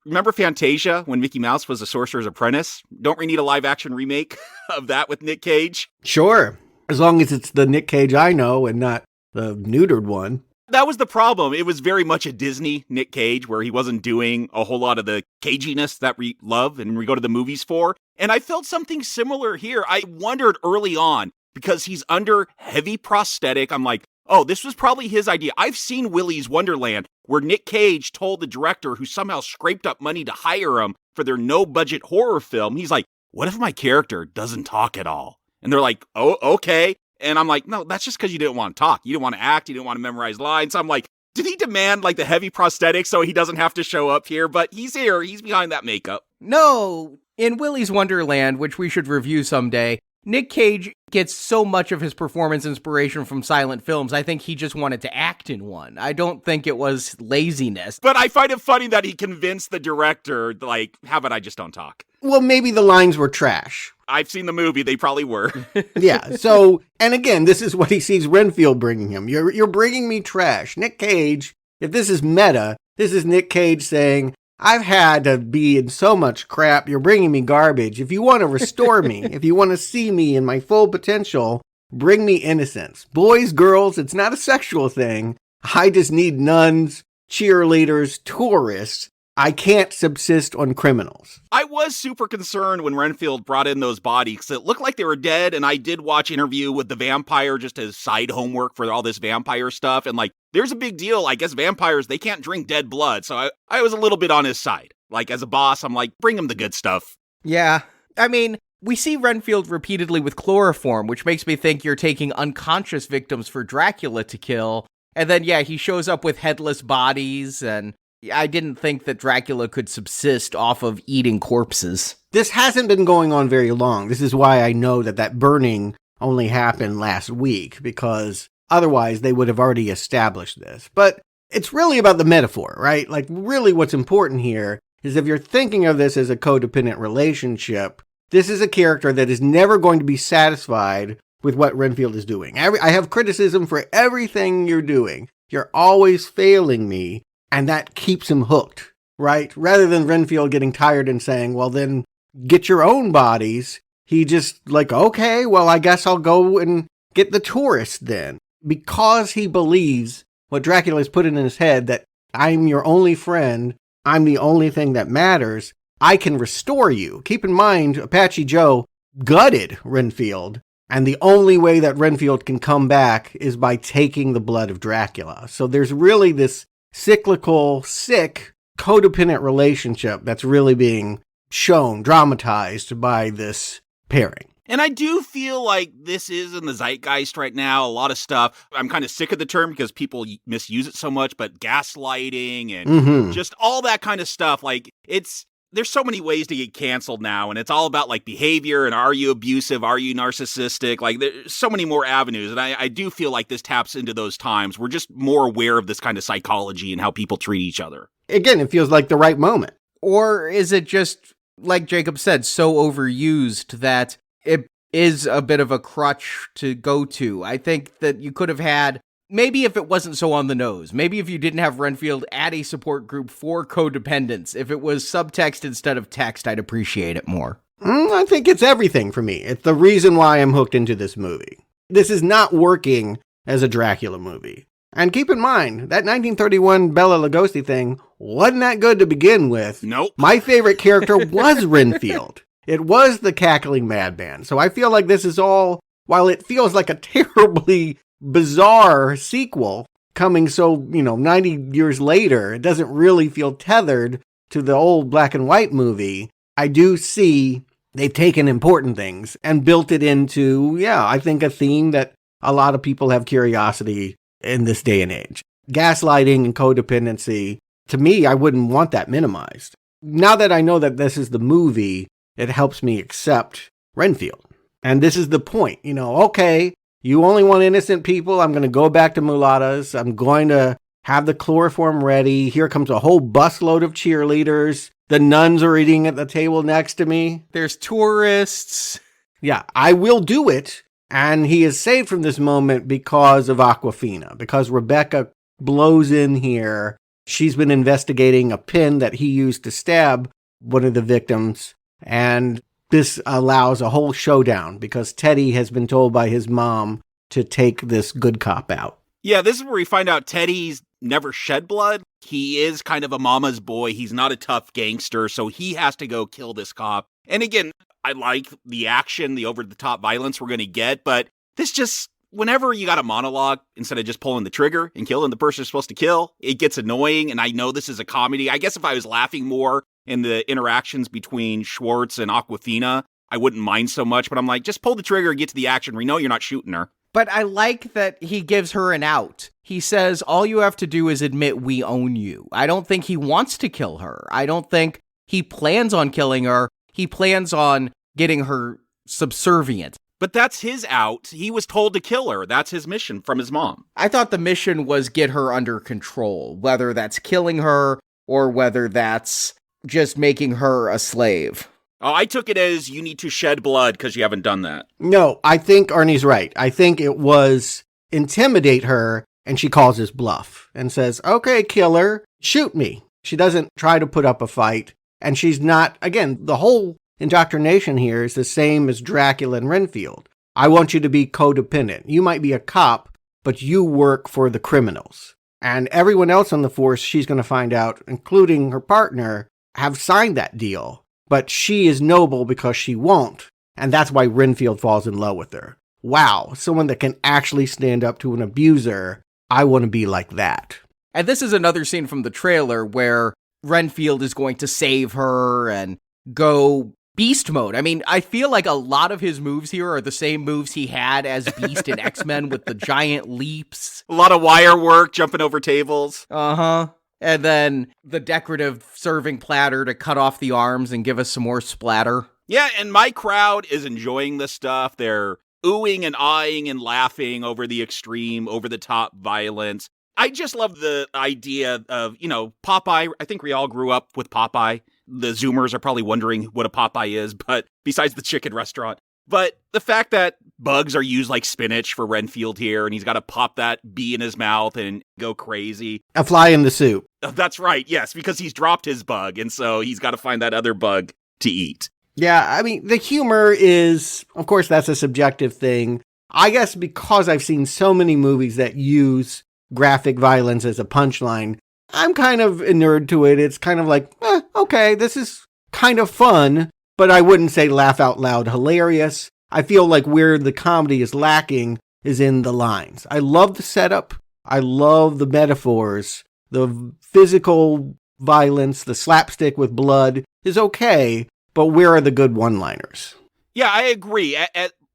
Speaker 10: remember Fantasia when Mickey Mouse was a Sorcerer's Apprentice? Don't we need a live action remake of that with Nick Cage?
Speaker 9: Sure. As long as it's the Nick Cage I know and not the neutered one.
Speaker 10: That was the problem. It was very much a Disney Nick Cage where he wasn't doing a whole lot of the caginess that we love and we go to the movies for. And I felt something similar here. I wondered early on, because he's under heavy prosthetic, I'm like, oh, this was probably his idea. I've seen Willy's Wonderland where Nick Cage told the director who somehow scraped up money to hire him for their no-budget horror film, he's like, what if my character doesn't talk at all? And they're like, oh, okay. And I'm like, no, that's just because you didn't want to talk. You didn't want to act. You didn't want to memorize lines. I'm like, did he demand like the heavy prosthetic so he doesn't have to show up here? But he's here. He's behind that makeup.
Speaker 8: No, in Willy's Wonderland, which we should review someday, Nick Cage gets so much of his performance inspiration from silent films. I think he just wanted to act in one. I don't think it was laziness.
Speaker 10: But I find it funny that he convinced the director, like, how about I just don't talk?
Speaker 9: Well, maybe the lines were trash.
Speaker 10: I've seen the movie. They probably were.
Speaker 9: Yeah. So, and again, this is what he sees Renfield bringing him. You're bringing me trash. Nick Cage, if this is meta, this is Nick Cage saying, I've had to be in so much crap. You're bringing me garbage. If you want to restore me, if you want to see me in my full potential, bring me innocence. Boys, girls, it's not a sexual thing. I just need nuns, cheerleaders, tourists. I can't subsist on criminals.
Speaker 10: I was super concerned when Renfield brought in those bodies because it looked like they were dead. And I did watch Interview with the Vampire just as side homework for all this vampire stuff. And like, there's a big deal. I guess vampires, they can't drink dead blood. So I was a little bit on his side. Like, as a boss, I'm like, bring him the good stuff.
Speaker 8: Yeah. I mean, we see Renfield repeatedly with chloroform, which makes me think you're taking unconscious victims for Dracula to kill. And then, yeah, he shows up with headless bodies, and I didn't think that Dracula could subsist off of eating corpses.
Speaker 9: This hasn't been going on very long. This is why I know that burning only happened last week, because otherwise they would have already established this. But it's really about the metaphor, right? Like, really what's important here is if you're thinking of this as a codependent relationship, this is a character that is never going to be satisfied with what Renfield is doing. I have criticism for everything you're doing. You're always failing me. And that keeps him hooked, right? Rather than Renfield getting tired and saying, well, then get your own bodies. He just like, okay, well, I guess I'll go and get the tourists then. Because he believes what Dracula has put in his head, that I'm your only friend, I'm the only thing that matters, I can restore you. Keep in mind, Apache Joe gutted Renfield, and the only way that Renfield can come back is by taking the blood of Dracula. So there's really this cyclical, sick, codependent relationship that's really being shown, dramatized by this pairing.
Speaker 10: And I do feel like this is in the zeitgeist right now. A lot of stuff. I'm kind of sick of the term because people misuse it so much, but gaslighting and just all that kind of stuff. Like, there's so many ways to get canceled now, and it's all about like behavior and are you abusive? Are you narcissistic? Like, there's so many more avenues. And I do feel like this taps into those times. We're just more aware of this kind of psychology and how people treat each other.
Speaker 9: Again, it feels like the right moment.
Speaker 8: Or is it just, like Jacob said, so overused that it is a bit of a crutch to go to? I think that you could have had, maybe if it wasn't so on the nose, maybe if you didn't have Renfield add a support group for codependence, if it was subtext instead of text, I'd appreciate it more.
Speaker 9: I think it's everything for me. It's the reason why I'm hooked into this movie. This is not working as a Dracula movie. And keep in mind, that 1931 Bela Lugosi thing wasn't that good to begin with.
Speaker 10: Nope.
Speaker 9: My favorite character was Renfield. It was the cackling madman. So I feel like this is all, while it feels like a terribly bizarre sequel coming 90 years later, it doesn't really feel tethered to the old black and white movie. I do see they've taken important things and built it into, I think a theme that a lot of people have curiosity in this day and age. Gaslighting and codependency, to me, I wouldn't want that minimized. Now that I know that this is the movie, it helps me accept Renfield. And this is the point, okay, you only want innocent people. I'm going to go back to mulattas. I'm going to have the chloroform ready. Here comes a whole busload of cheerleaders. The nuns are eating at the table next to me.
Speaker 8: There's tourists.
Speaker 9: Yeah, I will do it. And he is saved from this moment because of Awkwafina, because Rebecca blows in here. She's been investigating a pin that he used to stab one of the victims. And this allows a whole showdown because Teddy has been told by his mom to take this good cop out.
Speaker 10: Yeah, this is where we find out Teddy's never shed blood. He is kind of a mama's boy. He's not a tough gangster, so he has to go kill this cop. And again, I like the action, the over-the-top violence we're going to get, but this just, whenever you got a monologue, instead of just pulling the trigger and killing the person you're supposed to kill, it gets annoying, and I know this is a comedy. I guess if I was laughing more in the interactions between Schwartz and Awkwafina, I wouldn't mind so much, but I'm like, just pull the trigger and get to the action. We know you're not shooting her.
Speaker 8: But I like that he gives her an out. He says, all you have to do is admit we own you. I don't think he wants to kill her. I don't think he plans on killing her. He plans on getting her subservient.
Speaker 10: But that's his out. He was told to kill her. That's his mission from his mom.
Speaker 8: I thought the mission was get her under control, whether that's killing her or whether that's just making her a slave.
Speaker 10: Oh, I took it as you need to shed blood because you haven't done that.
Speaker 9: No, I think Arnie's right. I think it was intimidate her, and she calls his bluff and says, okay, killer, shoot me. She doesn't try to put up a fight, and she's not, again, the whole indoctrination here is the same as Dracula and Renfield. I want you to be codependent. You might be a cop, but you work for the criminals. And everyone else on the force, she's going to find out, including her partner, have signed that deal. But she is noble because she won't. And that's why Renfield falls in love with her. Wow, someone that can actually stand up to an abuser. I want to be like that.
Speaker 8: And this is another scene from the trailer where Renfield is going to save her and go beast mode. I mean, I feel like a lot of his moves here are the same moves he had as Beast in X-Men with the giant leaps.
Speaker 10: A lot of wire work, jumping over tables.
Speaker 8: Uh-huh. And then the decorative serving platter to cut off the arms and give us some more splatter.
Speaker 10: Yeah, and my crowd is enjoying this stuff. They're oohing and eyeing and laughing over the extreme, over-the-top violence. I just love the idea of, Popeye. I think we all grew up with Popeye. The Zoomers are probably wondering what a Popeye is, but besides the chicken restaurant. But the fact that bugs are used like spinach for Renfield here, and he's got to pop that bee in his mouth and go crazy.
Speaker 9: A fly in the soup.
Speaker 10: That's right, yes, because he's dropped his bug, and so he's got to find that other bug to eat.
Speaker 9: Yeah, I mean, the humor is, of course, that's a subjective thing. I guess because I've seen so many movies that use graphic violence as a punchline, I'm kind of inured to it. It's kind of like, okay, this is kind of fun, but I wouldn't say laugh out loud hilarious. I feel like where the comedy is lacking is in the lines. I love the setup. I love the metaphors. The physical violence, the slapstick with blood is okay, but where are the good one-liners?
Speaker 10: Yeah, I agree.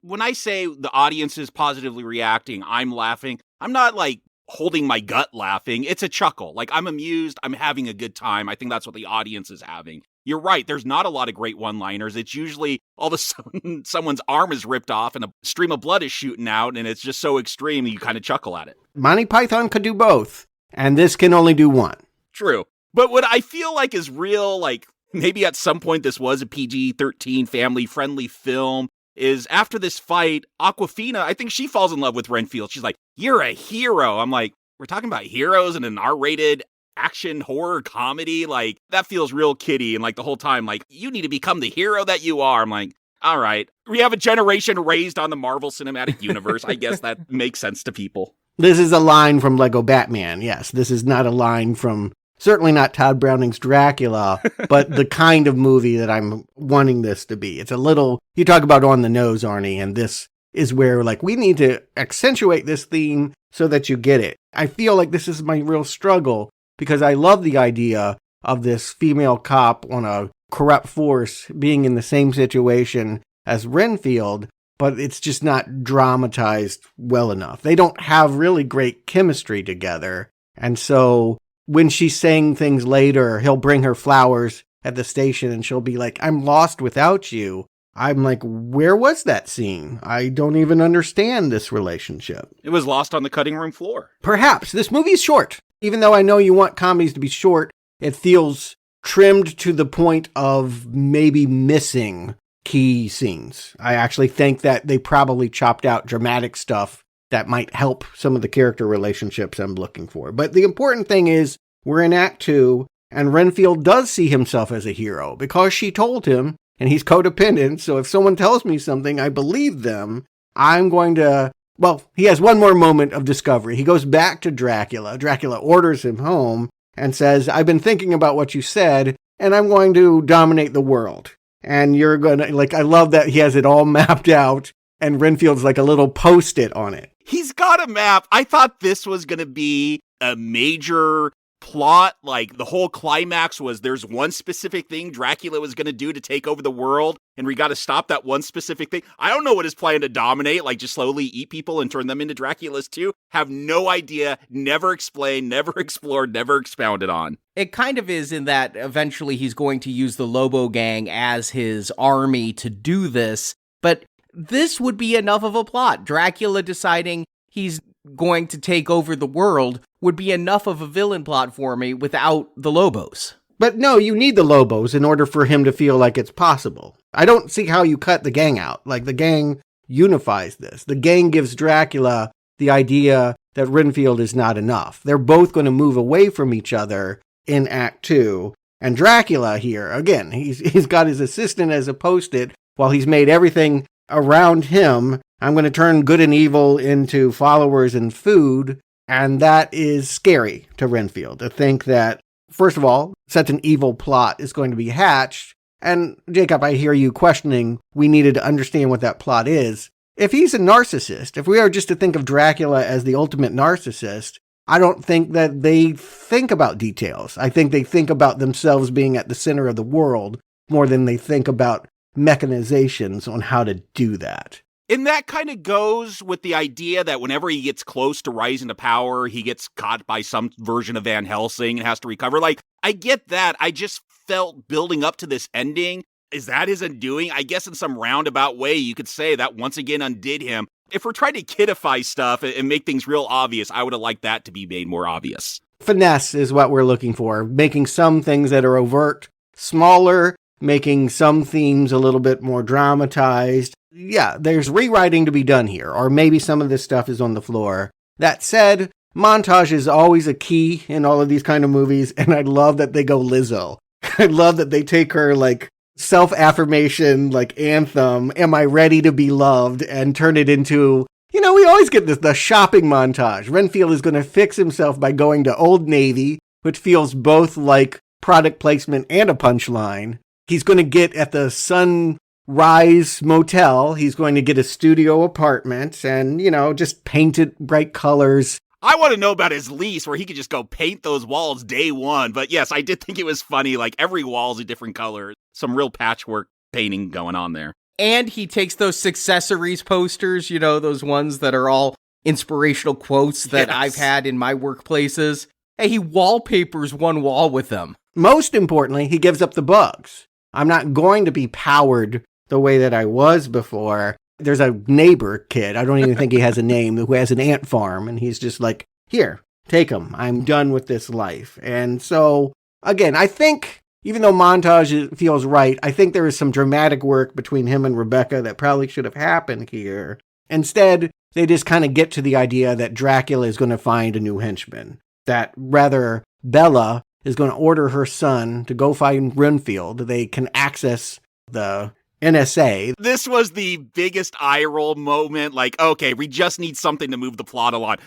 Speaker 10: When I say the audience is positively reacting, I'm laughing. I'm not like holding my gut laughing. It's a chuckle. Like, I'm amused. I'm having a good time. I think that's what the audience is having. You're right. There's not a lot of great one-liners. It's usually all of a sudden someone's arm is ripped off and a stream of blood is shooting out, and it's just so extreme you kind of chuckle at it.
Speaker 9: Monty Python could do both, and this can only do one.
Speaker 10: True. But what I feel like is real, like maybe at some point this was a PG-13 family-friendly film, is after this fight, Awkwafina, I think she falls in love with Renfield. She's like, you're a hero. I'm like, we're talking about heroes in an R-rated action horror comedy? Like, that feels real kiddie. And like the whole time, like, you need to become the hero that you are. I'm like, all right. We have a generation raised on the Marvel Cinematic Universe. I guess that makes sense to people.
Speaker 9: This is a line from Lego Batman. Yes, this is not a line from Certainly not Todd Browning's Dracula, but the kind of movie that I'm wanting this to be. It's a little, you talk about on the nose, Arnie, and this is where, like, we need to accentuate this theme so that you get it. I feel like this is my real struggle because I love the idea of this female cop on a corrupt force being in the same situation as Renfield, but it's just not dramatized well enough. They don't have really great chemistry together. And so when she's saying things later, he'll bring her flowers at the station and she'll be like, I'm lost without you. I'm like, where was that scene? I don't even understand this relationship.
Speaker 10: It was lost on the cutting room floor.
Speaker 9: Perhaps. This movie is short. Even though I know you want comedies to be short, it feels trimmed to the point of maybe missing key scenes. I actually think that they probably chopped out dramatic stuff that might help some of the character relationships I'm looking for. But the important thing is we're in Act 2, and Renfield does see himself as a hero because she told him, and he's codependent, so if someone tells me something, I believe them. I'm going to, well, he has one more moment of discovery. He goes back to Dracula. Dracula orders him home and says, I've been thinking about what you said, and I'm going to dominate the world. And you're going to, like, I love that he has it all mapped out, and Renfield's like a little post-it on it.
Speaker 10: He's got a map. I thought this was going to be a major plot. Like, the whole climax was there's one specific thing Dracula was going to do to take over the world, and we got to stop that one specific thing. I don't know what his plan to dominate, like just slowly eat people and turn them into Draculas too. Have no idea, never explained, never explored, never expounded on.
Speaker 8: It kind of is in that eventually he's going to use the Lobo Gang as his army to do this, but this would be enough of a plot. Dracula deciding he's going to take over the world would be enough of a villain plot for me without the Lobos.
Speaker 9: But no, you need the Lobos in order for him to feel like it's possible. I don't see how you cut the gang out. Like, the gang unifies this. The gang gives Dracula the idea that Renfield is not enough. They're both going to move away from each other in Act 2. And Dracula here, again, he's got his assistant as a post-it while he's made everything around him. I'm going to turn good and evil into followers and food. And that is scary to Renfield, to think that, first of all, such an evil plot is going to be hatched. And Jacob, I hear you questioning, we needed to understand what that plot is. If he's a narcissist, if we are just to think of Dracula as the ultimate narcissist, I don't think that they think about details. I think they think about themselves being at the center of the world more than they think about mechanizations on how to do that.
Speaker 10: And that kind of goes with the idea that whenever he gets close to rising to power, he gets caught by some version of Van Helsing and has to recover. Like, I get that. I just felt building up to this ending. Is that his undoing? I guess in some roundabout way, you could say that once again undid him. If we're trying to kidify stuff and make things real obvious, I would have liked that to be made more obvious.
Speaker 9: Finesse is what we're looking for. Making some things that are overt smaller, making some themes a little bit more dramatized. Yeah, there's rewriting to be done here, or maybe some of this stuff is on the floor. That said, montage is always a key in all of these kind of movies, and I love that they go Lizzo. I love that they take her, like, self-affirmation, like, anthem, am I ready to be loved, and turn it into, you know, we always get this, the shopping montage. Renfield is going to fix himself by going to Old Navy, which feels both like product placement and a punchline. He's going to get at the Sunrise Motel. He's going to get a studio apartment and, you know, just paint it bright colors.
Speaker 10: I want to know about his lease where he could just go paint those walls day one. But yes, I did think it was funny. Like, every wall's a different color. Some real patchwork painting going on there.
Speaker 8: And he takes those Successories posters, you know, those ones that are all inspirational quotes that I've had in my workplaces. And he wallpapers one wall with them.
Speaker 9: Most importantly, he gives up the bugs. I'm not going to be powered the way that I was before. There's a neighbor kid, I don't even think he has a name, who has an ant farm, and he's just like, here, take him. I'm done with this life. And so, again, I think, even though montage feels right, I think there is some dramatic work between him and Rebecca that probably should have happened here. Instead, they just kind of get to the idea that Dracula is going to find a new henchman. That rather, Bella is going to order her son to go find Renfield. They can access the NSA.
Speaker 10: This was the biggest eye roll moment. Like, okay, we just need something to move the plot along.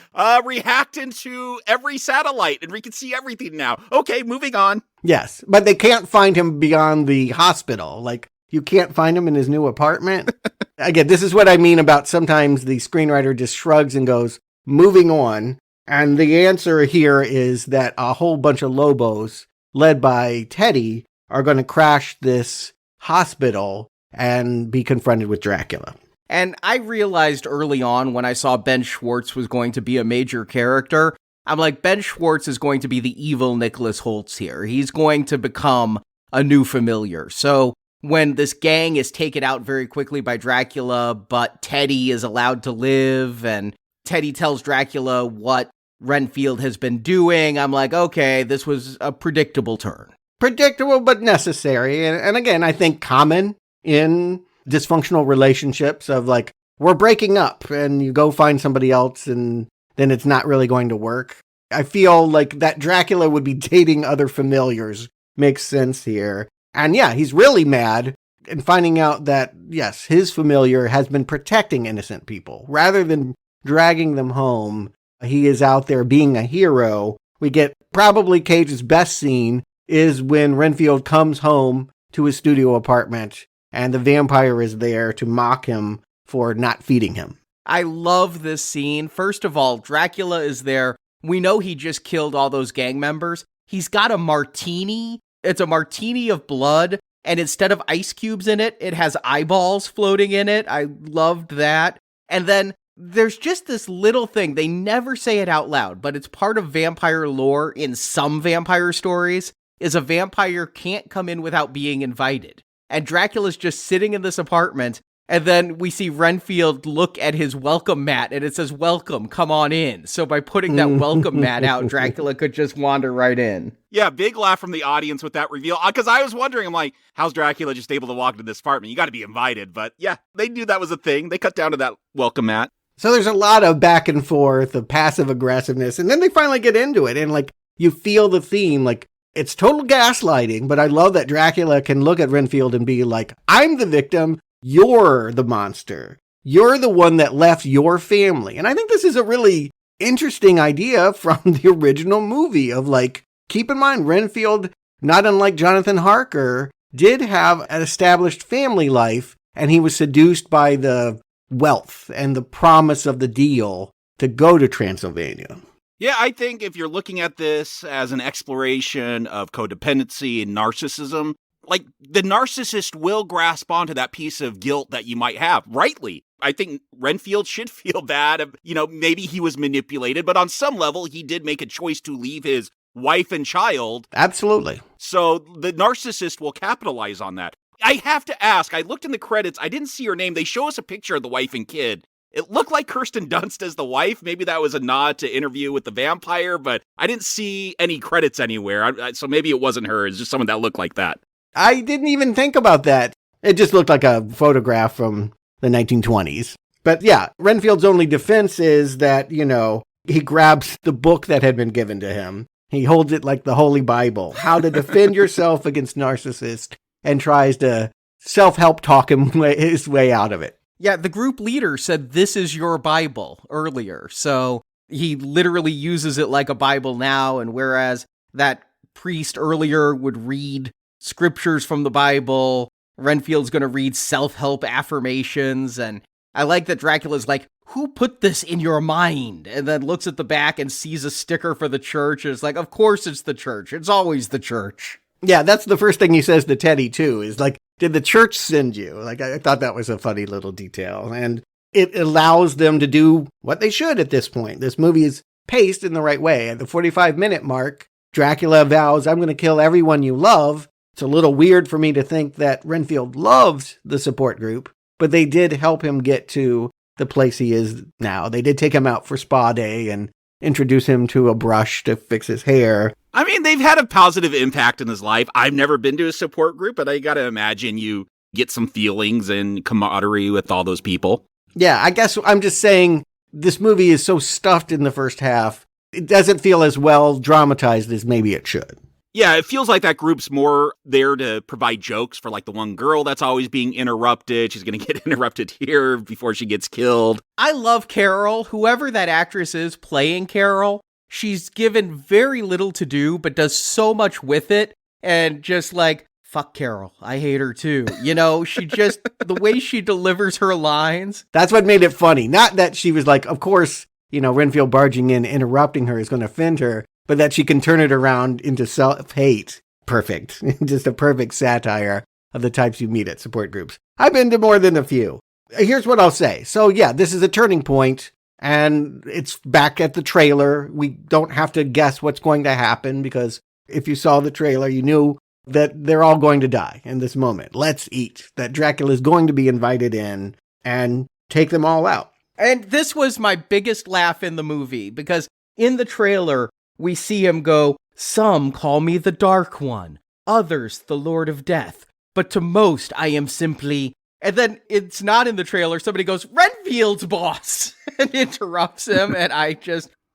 Speaker 10: We hacked into every satellite and we can see everything now. Okay, moving on.
Speaker 9: Yes, but they can't find him beyond the hospital. Like, you can't find him in his new apartment. Again, this is what I mean about sometimes the screenwriter just shrugs and goes, moving on. And the answer here is that a whole bunch of Lobos, led by Teddy, are going to crash this hospital and be confronted with Dracula.
Speaker 8: And I realized early on when I saw Ben Schwartz was going to be a major character, I'm like, Ben Schwartz is going to be the evil Nicholas Hoult here. He's going to become a new familiar. So when this gang is taken out very quickly by Dracula, but Teddy is allowed to live, and Teddy tells Dracula what Renfield has been doing, I'm like, okay, this was a predictable turn.
Speaker 9: Predictable, but necessary. And again, I think common in dysfunctional relationships of like, we're breaking up and you go find somebody else and then it's not really going to work. I feel like that Dracula would be dating other familiars makes sense here. And yeah, he's really mad and finding out that, yes, his familiar has been protecting innocent people. Rather than dragging them home, he is out there being a hero. We get probably Cage's best scene is when Renfield comes home to his studio apartment and the vampire is there to mock him for not feeding him.
Speaker 8: I love this scene. First of all, Dracula is there. We know he just killed all those gang members. He's got a martini. It's a martini of blood, and instead of ice cubes in it, it has eyeballs floating in it. I loved that. And then there's just this little thing. They never say it out loud, but it's part of vampire lore in some vampire stories, is a vampire can't come in without being invited. And Dracula's just sitting in this apartment, and then we see Renfield look at his welcome mat, and it says, welcome, come on in. So by putting that welcome mat out, Dracula could just wander right in.
Speaker 10: Yeah, big laugh from the audience with that reveal. Because I was wondering, I'm like, how's Dracula just able to walk into this apartment? You got to be invited. But yeah, they knew that was a thing. They cut down to that welcome mat.
Speaker 9: So there's a lot of back and forth of passive aggressiveness, and then they finally get into it, and like, you feel the theme, like, it's total gaslighting, but I love that Dracula can look at Renfield and be like, I'm the victim, you're the monster. You're the one that left your family. And I think this is a really interesting idea from the original movie of like, keep in mind, Renfield, not unlike Jonathan Harker, did have an established family life, and he was seduced by the wealth and the promise of the deal to go to Transylvania.
Speaker 10: Yeah, I think if you're looking at this as an exploration of codependency and narcissism, like the narcissist will grasp onto that piece of guilt that you might have, rightly. I think Renfield should feel bad. Maybe he was manipulated, but on some level, he did make a choice to leave his wife and child.
Speaker 9: Absolutely.
Speaker 10: So the narcissist will capitalize on that. I have to ask, I looked in the credits, I didn't see her name. They show us a picture of the wife and kid. It looked like Kirsten Dunst as the wife. Maybe that was a nod to Interview with the Vampire, but I didn't see any credits anywhere. So maybe it wasn't her. It's just someone that looked like that.
Speaker 9: I didn't even think about that. It just looked like a photograph from the 1920s. But yeah, Renfield's only defense is that, he grabs the book that had been given to him. He holds it like the Holy Bible, how to defend yourself against narcissists, and tries to self-help talk his way out of it.
Speaker 8: Yeah, the group leader said, this is your Bible earlier. So he literally uses it like a Bible now. And whereas that priest earlier would read scriptures from the Bible, Renfield's going to read self-help affirmations. And I like that Dracula's like, who put this in your mind? And then looks at the back and sees a sticker for the church. And it's like, of course it's the church. It's always the church.
Speaker 9: Yeah, that's the first thing he says to Teddy, too, is like, did the church send you? Like, I thought that was a funny little detail. And it allows them to do what they should at this point. This movie is paced in the right way. At the 45-minute mark, Dracula vows, I'm going to kill everyone you love. It's a little weird for me to think that Renfield loves the support group, but they did help him get to the place he is now. They did take him out for spa day and introduce him to a brush to fix his hair.
Speaker 10: I mean, they've had a positive impact in his life. I've never been to a support group, but I got to imagine you get some feelings and camaraderie with all those people.
Speaker 9: Yeah, I guess I'm just saying this movie is so stuffed in the first half. It doesn't feel as well dramatized as maybe it should.
Speaker 10: Yeah, it feels like that group's more there to provide jokes for like the one girl that's always being interrupted. She's going to get interrupted here before she gets killed.
Speaker 8: I love Carol. Whoever that actress is playing Carol, she's given very little to do, but does so much with it. And just like, fuck Carol, I hate her too. You know, she just, the way she delivers her lines.
Speaker 9: That's what made it funny. Not that she was like, of course, you know, Renfield barging in, interrupting her is going to offend her, but that she can turn it around into self-hate. Perfect. Just a perfect satire of the types you meet at support groups. I've been to more than a few. Here's what I'll say. So yeah, this is a turning point, and it's back at the trailer. We don't have to guess what's going to happen, because if you saw the trailer, you knew that they're all going to die in this moment. Let's eat. That Dracula is going to be invited in and take them all out.
Speaker 8: And this was my biggest laugh in the movie, because in the trailer, we see him go, "Some call me the Dark One, others the Lord of Death, but to most I am simply..." And then it's not in the trailer. Somebody goes, "Renfield's boss," and interrupts him. And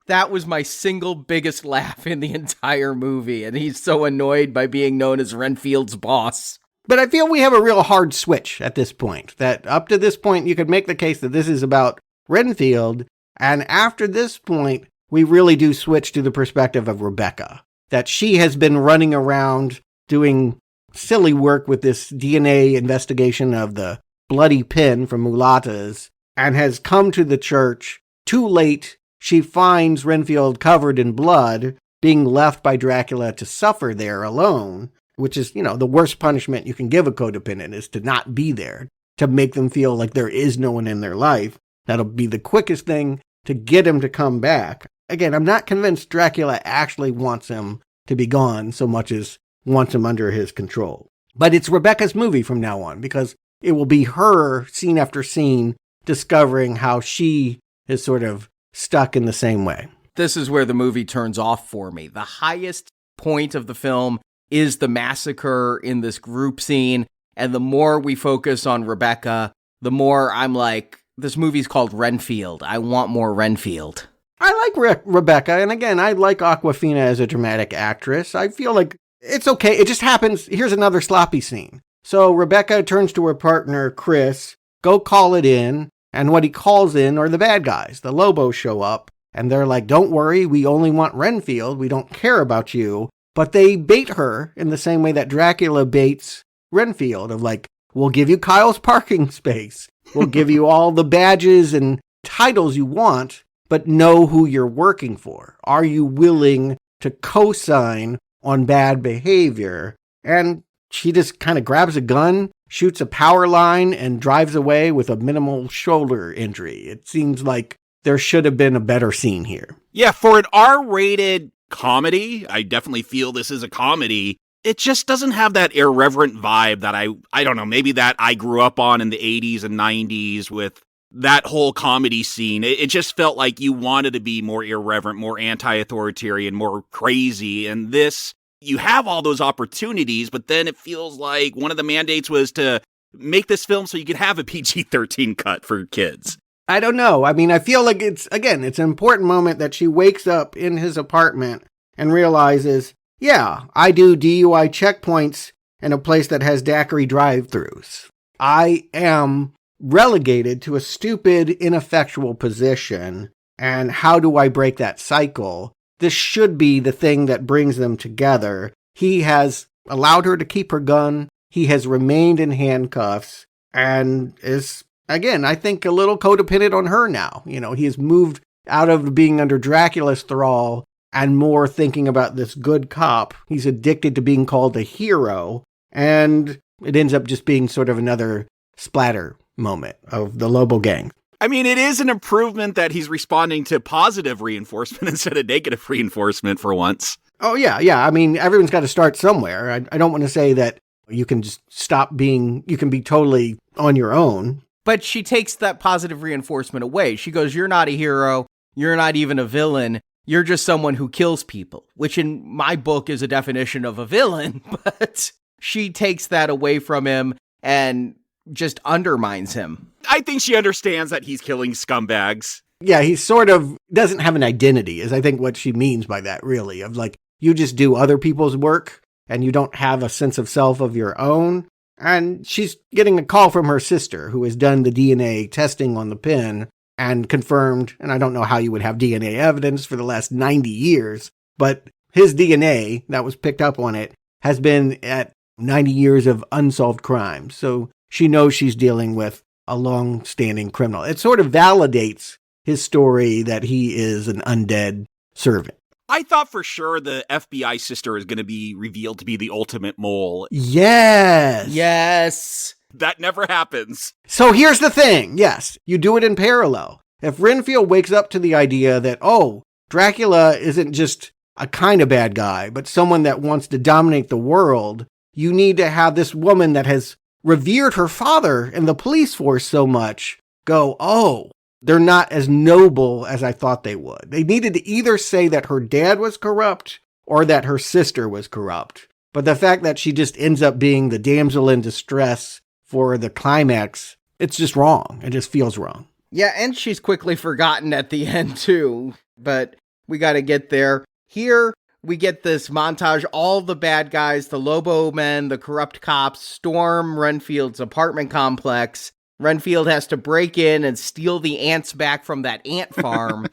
Speaker 8: that was my single biggest laugh in the entire movie. And he's so annoyed by being known as Renfield's boss.
Speaker 9: But I feel we have a real hard switch at this point. That up to this point, you could make the case that this is about Renfield. And after this point, we really do switch to the perspective of Rebecca. That she has been running around doing silly work with this DNA investigation of the bloody pin from Mulatta's, and has come to the church too late. She finds Renfield covered in blood, being left by Dracula to suffer there alone, which is, you know, the worst punishment you can give a codependent, is to not be there, to make them feel like there is no one in their life. That'll be the quickest thing to get him to come back. Again, I'm not convinced Dracula actually wants him to be gone so much as wants him under his control. But it's Rebecca's movie from now on, because it will be her, scene after scene, discovering how she is sort of stuck in the same way.
Speaker 8: This is where the movie turns off for me. The highest point of the film is the massacre in this group scene. And the more we focus on Rebecca, the more I'm like, this movie's called Renfield. I want more Renfield.
Speaker 9: I like Rebecca, and again, I like Awkwafina as a dramatic actress. I feel like it's okay. It just happens. Here's another sloppy scene. So Rebecca turns to her partner, Chris, go call it in, and what he calls in are the bad guys. The Lobos show up, and they're like, "Don't worry, we only want Renfield. We don't care about you." But they bait her in the same way that Dracula baits Renfield, of like, "We'll give you Kyle's parking space. We'll give you all the badges and titles you want, but know who you're working for. Are you willing to co-sign on bad behavior?" And she just kind of grabs a gun, shoots a power line, and drives away with a minimal shoulder injury. It seems like there should have been a better scene here.
Speaker 10: Yeah, for an R-rated comedy, I definitely feel this is a comedy. It just doesn't have that irreverent vibe that I don't know, maybe that I grew up on in the 80s and 90s with that whole comedy scene. It just felt like you wanted to be more irreverent, more anti-authoritarian, more crazy. And this, you have all those opportunities, but then it feels like one of the mandates was to make this film so you could have a PG-13 cut for kids.
Speaker 9: I don't know. I mean, I feel like it's an important moment that she wakes up in his apartment and realizes, yeah, I do DUI checkpoints in a place that has daiquiri drive-thrus. I am relegated to a stupid, ineffectual position, and how do I break that cycle? This should be the thing that brings them together. He has allowed her to keep her gun. He has remained in handcuffs and is, again, I think a little codependent on her now. You know, he has moved out of being under Dracula's thrall and more thinking about this good cop. He's addicted to being called a hero, and it ends up just being sort of another splatter moment of the Lobo gang.
Speaker 10: I mean, it is an improvement that he's responding to positive reinforcement instead of negative reinforcement for once.
Speaker 9: Oh, yeah. I mean, everyone's got to start somewhere. I don't want to say that you can just you can be totally on your own.
Speaker 8: But she takes that positive reinforcement away. She goes, "You're not a hero. You're not even a villain. You're just someone who kills people," which in my book is a definition of a villain. But she takes that away from him and just undermines him.
Speaker 10: I think she understands that he's killing scumbags.
Speaker 9: Yeah, he sort of doesn't have an identity, is I think what she means by that, really. Of like, you just do other people's work and you don't have a sense of self of your own. And she's getting a call from her sister, who has done the DNA testing on the pin and confirmed, and I don't know how you would have DNA evidence for the last 90 years, but his DNA that was picked up on it has been at 90 years of unsolved crimes. So she knows she's dealing with a long-standing criminal. It sort of validates his story that he is an undead servant.
Speaker 10: I thought for sure the FBI sister is going to be revealed to be the ultimate mole.
Speaker 9: Yes.
Speaker 8: Yes.
Speaker 10: That never happens.
Speaker 9: So here's the thing. Yes, you do it in parallel. If Renfield wakes up to the idea that, oh, Dracula isn't just a kind of bad guy, but someone that wants to dominate the world, you need to have this woman that has revered her father and the police force so much go, oh, they're not as noble as I thought they would. They needed to either say that her dad was corrupt or that her sister was corrupt. But the fact that she just ends up being the damsel in distress for the climax, it's just wrong. It just feels wrong.
Speaker 8: Yeah, and she's quickly forgotten at the end too. But we got to get there. Here, we get this montage. All the bad guys, the Lobo men, the corrupt cops, storm Renfield's apartment complex. Renfield has to break in and steal the ants back from that ant farm.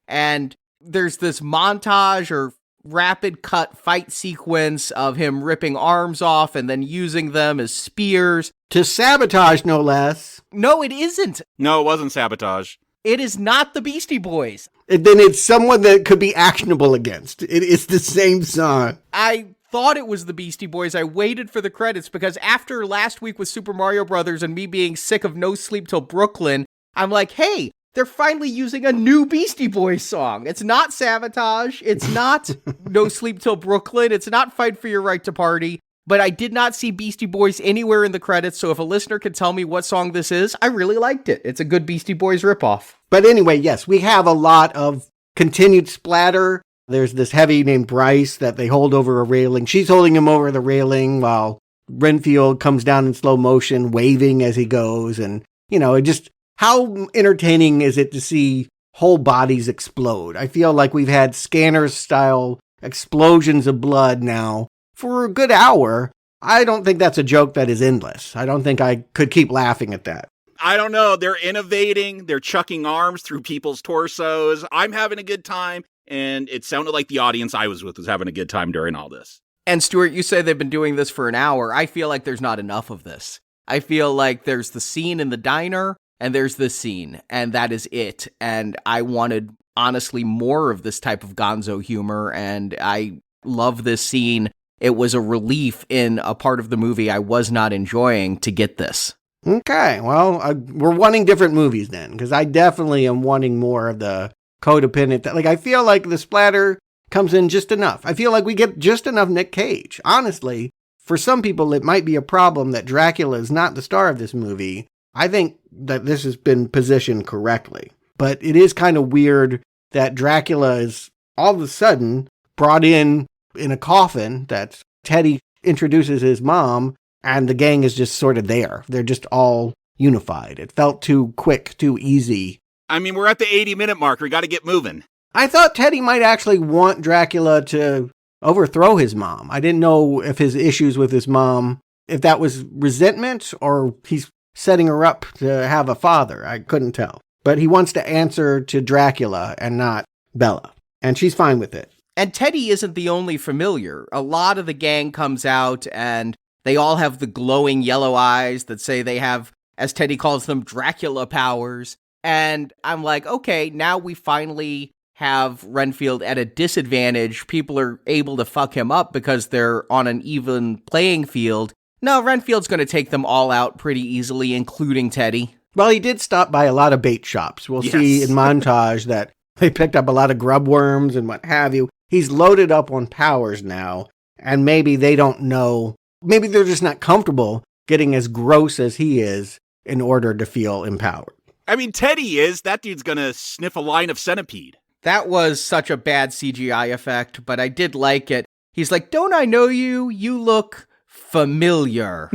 Speaker 8: And there's this montage or rapid cut fight sequence of him ripping arms off and then using them as spears.
Speaker 9: To sabotage, no less.
Speaker 8: No, it isn't.
Speaker 10: No, it wasn't sabotage.
Speaker 8: It is not the Beastie Boys.
Speaker 9: And then it's someone that could be actionable against. It is the same song.
Speaker 8: I thought it was the Beastie Boys. I waited for the credits because after last week with Super Mario Brothers and me being sick of No Sleep Till Brooklyn, I'm like, hey, they're finally using a new Beastie Boys song. It's not Sabotage. It's not No Sleep Till Brooklyn. It's not Fight for Your Right to Party. But I did not see Beastie Boys anywhere in the credits, so if a listener could tell me what song this is, I really liked it. It's a good Beastie Boys ripoff.
Speaker 9: But anyway, yes, we have a lot of continued splatter. There's this heavy named Bryce that they hold over a railing. She's holding him over the railing while Renfield comes down in slow motion, waving as he goes. And, you know, it just, how entertaining is it to see whole bodies explode? I feel like we've had Scanners-style explosions of blood now for a good hour. I don't think that's a joke that is endless. I don't think I could keep laughing at that.
Speaker 10: I don't know. They're innovating. They're chucking arms through people's torsos. I'm having a good time. And it sounded like the audience I was with was having a good time during all this.
Speaker 8: And Stuart, you say they've been doing this for an hour. I feel like there's not enough of this. I feel like there's the scene in the diner and there's this scene, and that is it. And I wanted, honestly, more of this type of gonzo humor, and I love this scene. It was a relief in a part of the movie I was not enjoying to get this.
Speaker 9: Okay, well, we're wanting different movies then, because I definitely am wanting more of the codependent. Like, I feel like the splatter comes in just enough. I feel like we get just enough Nick Cage. Honestly, for some people, it might be a problem that Dracula is not the star of this movie. I think that this has been positioned correctly. But it is kind of weird that Dracula is all of a sudden brought in a coffin that Teddy introduces his mom, and the gang is just sort of there. They're just all unified. It felt too quick, too easy.
Speaker 10: I mean, we're at the 80-minute mark. We got to get moving.
Speaker 9: I thought Teddy might actually want Dracula to overthrow his mom. I didn't know if his issues with his mom, if that was resentment or he's setting her up to have a father. I couldn't tell. But he wants to answer to Dracula and not Bella. And she's fine with it.
Speaker 8: And Teddy isn't the only familiar. A lot of the gang comes out and they all have the glowing yellow eyes that say they have, as Teddy calls them, Dracula powers. And I'm like, okay, now we finally have Renfield at a disadvantage. People are able to fuck him up because they're on an even playing field. No, Renfield's going to take them all out pretty easily, including Teddy.
Speaker 9: Well, he did stop by a lot of bait shops. We'll see in montage that they picked up a lot of grub worms and what have you. He's loaded up on powers now, and maybe they don't know. Maybe they're just not comfortable getting as gross as he is in order to feel empowered.
Speaker 10: I mean, Teddy is. That dude's going to sniff a line of centipede.
Speaker 8: That was such a bad CGI effect, but I did like it. He's like, don't I know you? You look familiar.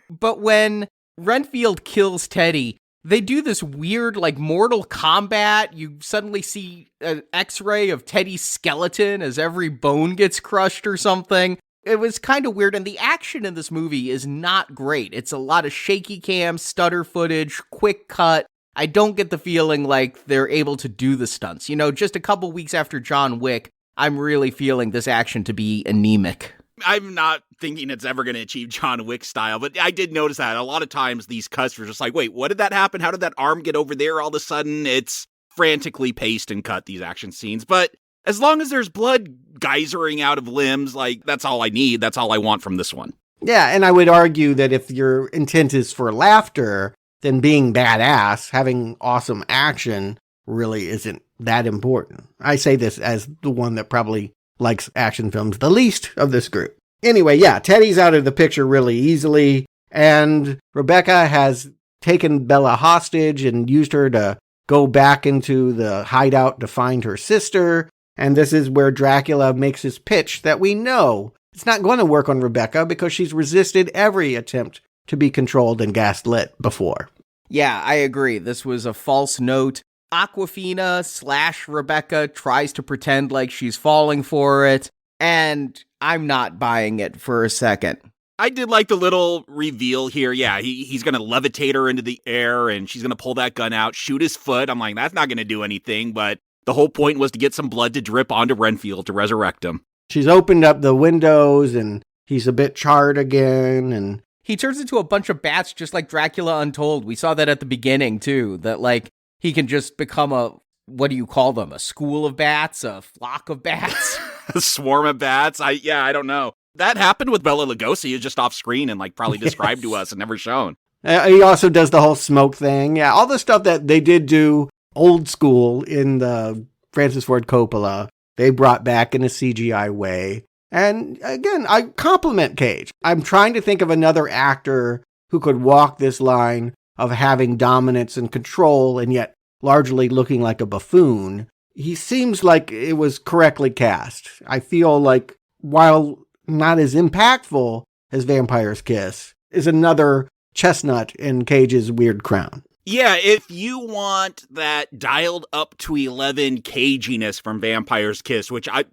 Speaker 8: But when Renfield kills Teddy, They do this weird, like, Mortal Kombat. You suddenly see an x-ray of Teddy's skeleton as every bone gets crushed or something. It was kind of weird, and the action in this movie is not great. It's a lot of shaky cam, stutter footage, quick cut. I don't get the feeling like they're able to do the stunts. You know, just a couple weeks after John Wick, I'm really feeling this action to be anemic.
Speaker 10: I'm not thinking it's ever going to achieve John Wick style, but I did notice that a lot of times these cuts were just like, wait, what did that happen? How did that arm get over there all of a sudden? It's frantically paced and cut, these action scenes. But as long as there's blood geysering out of limbs, like, that's all I need. That's all I want from this one.
Speaker 9: Yeah, and I would argue that if your intent is for laughter, then being badass, having awesome action, really isn't that important. I say this as the one that probably likes action films the least of this group. Anyway, yeah, Teddy's out of the picture really easily, and Rebecca has taken Bella hostage and used her to go back into the hideout to find her sister, and this is where Dracula makes his pitch that we know it's not going to work on Rebecca because she's resisted every attempt to be controlled and gaslit before.
Speaker 8: Yeah, I agree. This was a false note. Awkwafina / Rebecca tries to pretend like she's falling for it, and I'm not buying it for a second.
Speaker 10: I did like the little reveal here. Yeah, he's going to levitate her into the air, and she's going to pull that gun out, shoot his foot. I'm like, that's not going to do anything, but the whole point was to get some blood to drip onto Renfield to resurrect him.
Speaker 9: She's opened up the windows, and he's a bit charred again, and
Speaker 8: he turns into a bunch of bats just like Dracula Untold. We saw that at the beginning, too, that, like, he can just become what do you call them? A school of bats? A flock of bats?
Speaker 10: A swarm of bats? I don't know. That happened with Bela Lugosi, just off screen and, like, probably described to us and never shown.
Speaker 9: He also does the whole smoke thing. Yeah, all the stuff that they did do old school in the Francis Ford Coppola, they brought back in a CGI way. And again, I compliment Cage. I'm trying to think of another actor who could walk this line of having dominance and control and yet largely looking like a buffoon. He seems like it was correctly cast. I feel like, while not as impactful as Vampire's Kiss, is another chestnut in Cage's weird crown.
Speaker 10: Yeah, if you want that dialed up to 11 caginess from Vampire's Kiss, which I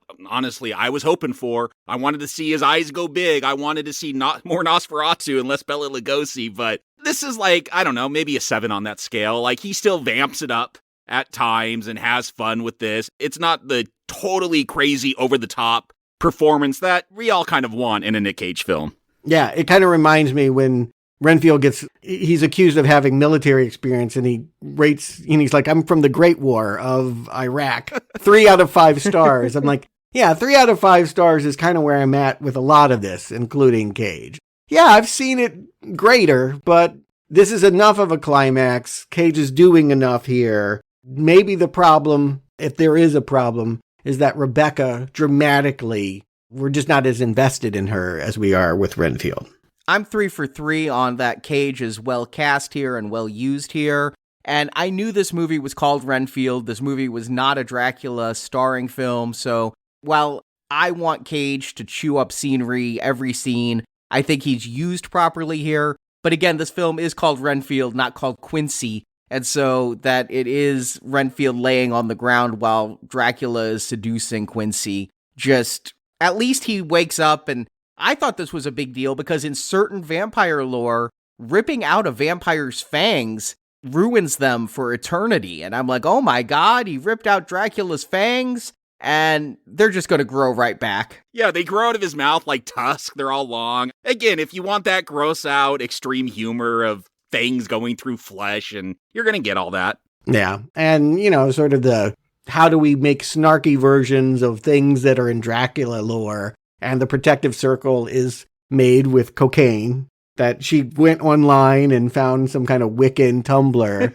Speaker 10: was hoping for. I wanted to see his eyes go big. I wanted to see more Nosferatu and less Bela Lugosi, but this is like, I don't know, maybe a 7 on that scale. Like, he still vamps it up at times and has fun with this. It's not the totally crazy over-the-top performance that we all kind of want in a Nick Cage film.
Speaker 9: Yeah, it kind of reminds me when Renfield he's accused of having military experience, and he's like, I'm from the Great War of Iraq. 3 out of 5 stars. I'm like, yeah, 3 out of 5 stars is kind of where I'm at with a lot of this, including Cage. Yeah, I've seen it greater, but this is enough of a climax. Cage is doing enough here. Maybe the problem, if there is a problem, is that Rebecca dramatically, we're just not as invested in her as we are with Renfield.
Speaker 8: I'm 3 for 3 on that. Cage is well cast here and well used here. And I knew this movie was called Renfield. This movie was not a Dracula starring film. So while I want Cage to chew up scenery every scene, I think he's used properly here. But again, this film is called Renfield, not called Quincy. And so that it is Renfield laying on the ground while Dracula is seducing Quincy. Just, at least he wakes up, and I thought this was a big deal because in certain vampire lore, ripping out a vampire's fangs ruins them for eternity. And I'm like, oh my God, he ripped out Dracula's fangs and they're just going to grow right back.
Speaker 10: Yeah, they grow out of his mouth like tusk. They're all long. Again, if you want that gross out extreme humor of fangs going through flesh, and you're going to get all that.
Speaker 9: Yeah. And, sort of the, how do we make snarky versions of things that are in Dracula lore? And the protective circle is made with cocaine that she went online and found some kind of Wiccan Tumblr.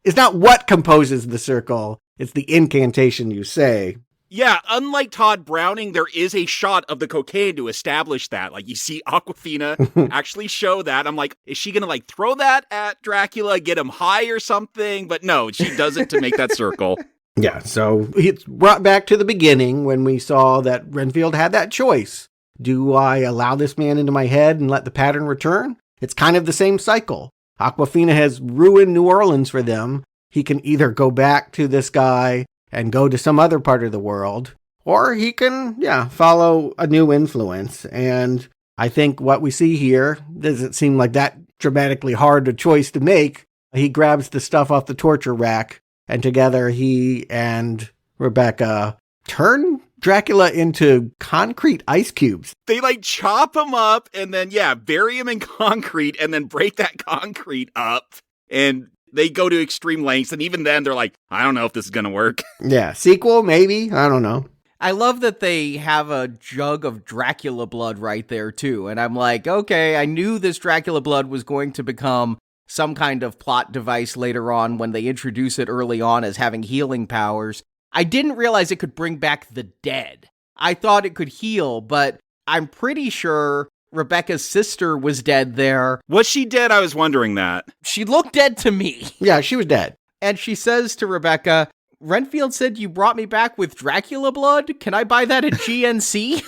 Speaker 9: It's not what composes the circle. It's the incantation you say.
Speaker 10: Yeah, unlike Todd Browning, there is a shot of the cocaine to establish that. Like, you see Awkwafina actually show that. I'm like, is she going to, throw that at Dracula, get him high or something? But no, she does it to make that circle.
Speaker 9: Yeah, so it's brought back to the beginning when we saw that Renfield had that choice. Do I allow this man into my head and let the pattern return? It's kind of the same cycle. Awkwafina has ruined New Orleans for them. He can either go back to this guy and go to some other part of the world, or he can, follow a new influence. And I think what we see here doesn't seem like that dramatically hard a choice to make. He grabs the stuff off the torture rack, and together he and Rebecca turn Dracula into concrete ice cubes.
Speaker 10: They chop him up and then, bury him in concrete and then break that concrete up. And they go to extreme lengths. And even then they're like, I don't know if this is going to work.
Speaker 9: Yeah. Sequel, maybe. I don't know.
Speaker 8: I love that they have a jug of Dracula blood right there, too. And I'm like, okay, I knew this Dracula blood was going to become some kind of plot device later on when they introduce it early on as having healing powers. I didn't realize it could bring back the dead. I thought it could heal, but I'm pretty sure Rebecca's sister was dead there.
Speaker 10: Was she dead? I was wondering that.
Speaker 8: She looked dead to me.
Speaker 9: Yeah, she was dead.
Speaker 8: And she says to Rebecca, Renfield said you brought me back with Dracula blood? Can I buy that at GNC?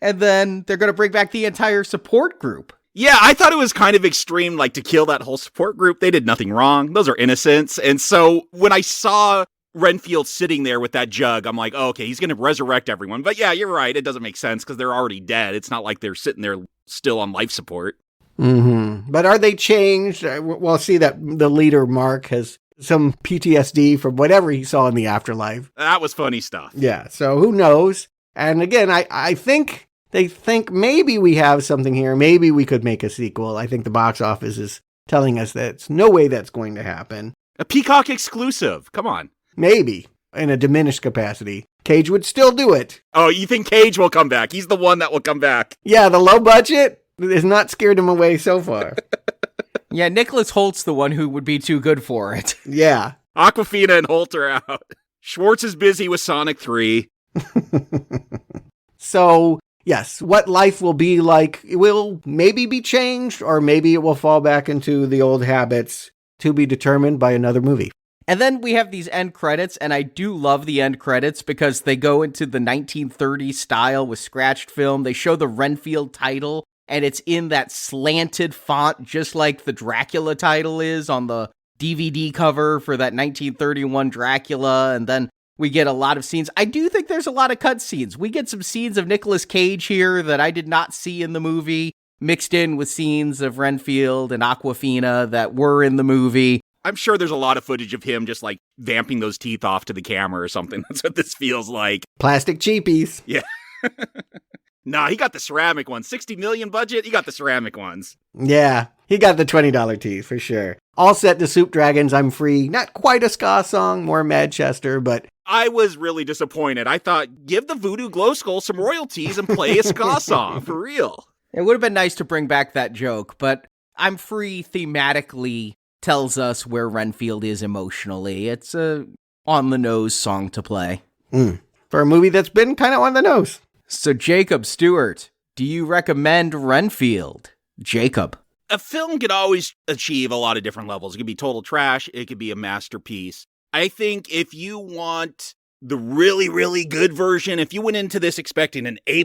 Speaker 8: And then they're going to bring back the entire support group.
Speaker 10: Yeah, I thought it was kind of extreme, to kill that whole support group. They did nothing wrong. Those are innocents. And so when I saw Renfield sitting there with that jug, I'm like, oh, okay, he's going to resurrect everyone. But yeah, you're right. It doesn't make sense because they're already dead. It's not like they're sitting there still on life support.
Speaker 9: Mm-hmm. But are they changed? Well, see that the leader, Mark, has some PTSD from whatever he saw in the afterlife.
Speaker 10: That was funny stuff.
Speaker 9: Yeah, so who knows? And again, I think they think maybe we have something here. Maybe we could make a sequel. I think the box office is telling us that it's no way that's going to happen.
Speaker 10: A Peacock exclusive. Come on.
Speaker 9: Maybe, in a diminished capacity. Cage would still do it.
Speaker 10: Oh, you think Cage will come back? He's the one that will come back.
Speaker 9: Yeah, the low budget has not scared him away so far.
Speaker 8: Yeah, Nicholas Hoult's the one who would be too good for it.
Speaker 9: Yeah.
Speaker 10: Awkwafina and Hoult are out. Schwartz is busy with Sonic 3.
Speaker 9: So, yes, what life will be like will maybe be changed, or maybe it will fall back into the old habits, to be determined by another movie.
Speaker 8: And then we have these end credits, and I do love the end credits because they go into the 1930s style with scratched film. They show the Renfield title, and it's in that slanted font, just like the Dracula title is on the DVD cover for that 1931 Dracula. And then we get a lot of scenes. I do think there's a lot of cut scenes. We get some scenes of Nicolas Cage here that I did not see in the movie, mixed in with scenes of Renfield and Awkwafina that were in the movie.
Speaker 10: I'm sure there's a lot of footage of him just vamping those teeth off to the camera or something. That's what this feels like.
Speaker 9: Plastic cheapies.
Speaker 10: Yeah. Nah, he got the ceramic ones. 60 million budget, he got the ceramic ones.
Speaker 9: Yeah, he got the $20 teeth for sure. All set to Soup Dragons, I'm Free. Not quite a ska song, more Manchester, but...
Speaker 10: I was really disappointed. I thought, give the Voodoo Glow Skull some royalties and play a ska song, for real.
Speaker 8: It would have been nice to bring back that joke, but I'm Free thematically tells us where Renfield is emotionally. It's a on-the-nose song to play.
Speaker 9: For a movie that's been kind of on the nose.
Speaker 8: So Jacob Stewart, do you recommend Renfield? Jacob.
Speaker 10: A film could always achieve a lot of different levels. It could be total trash. It could be a masterpiece. I think if you want the really, really good version, if you went into this expecting an A+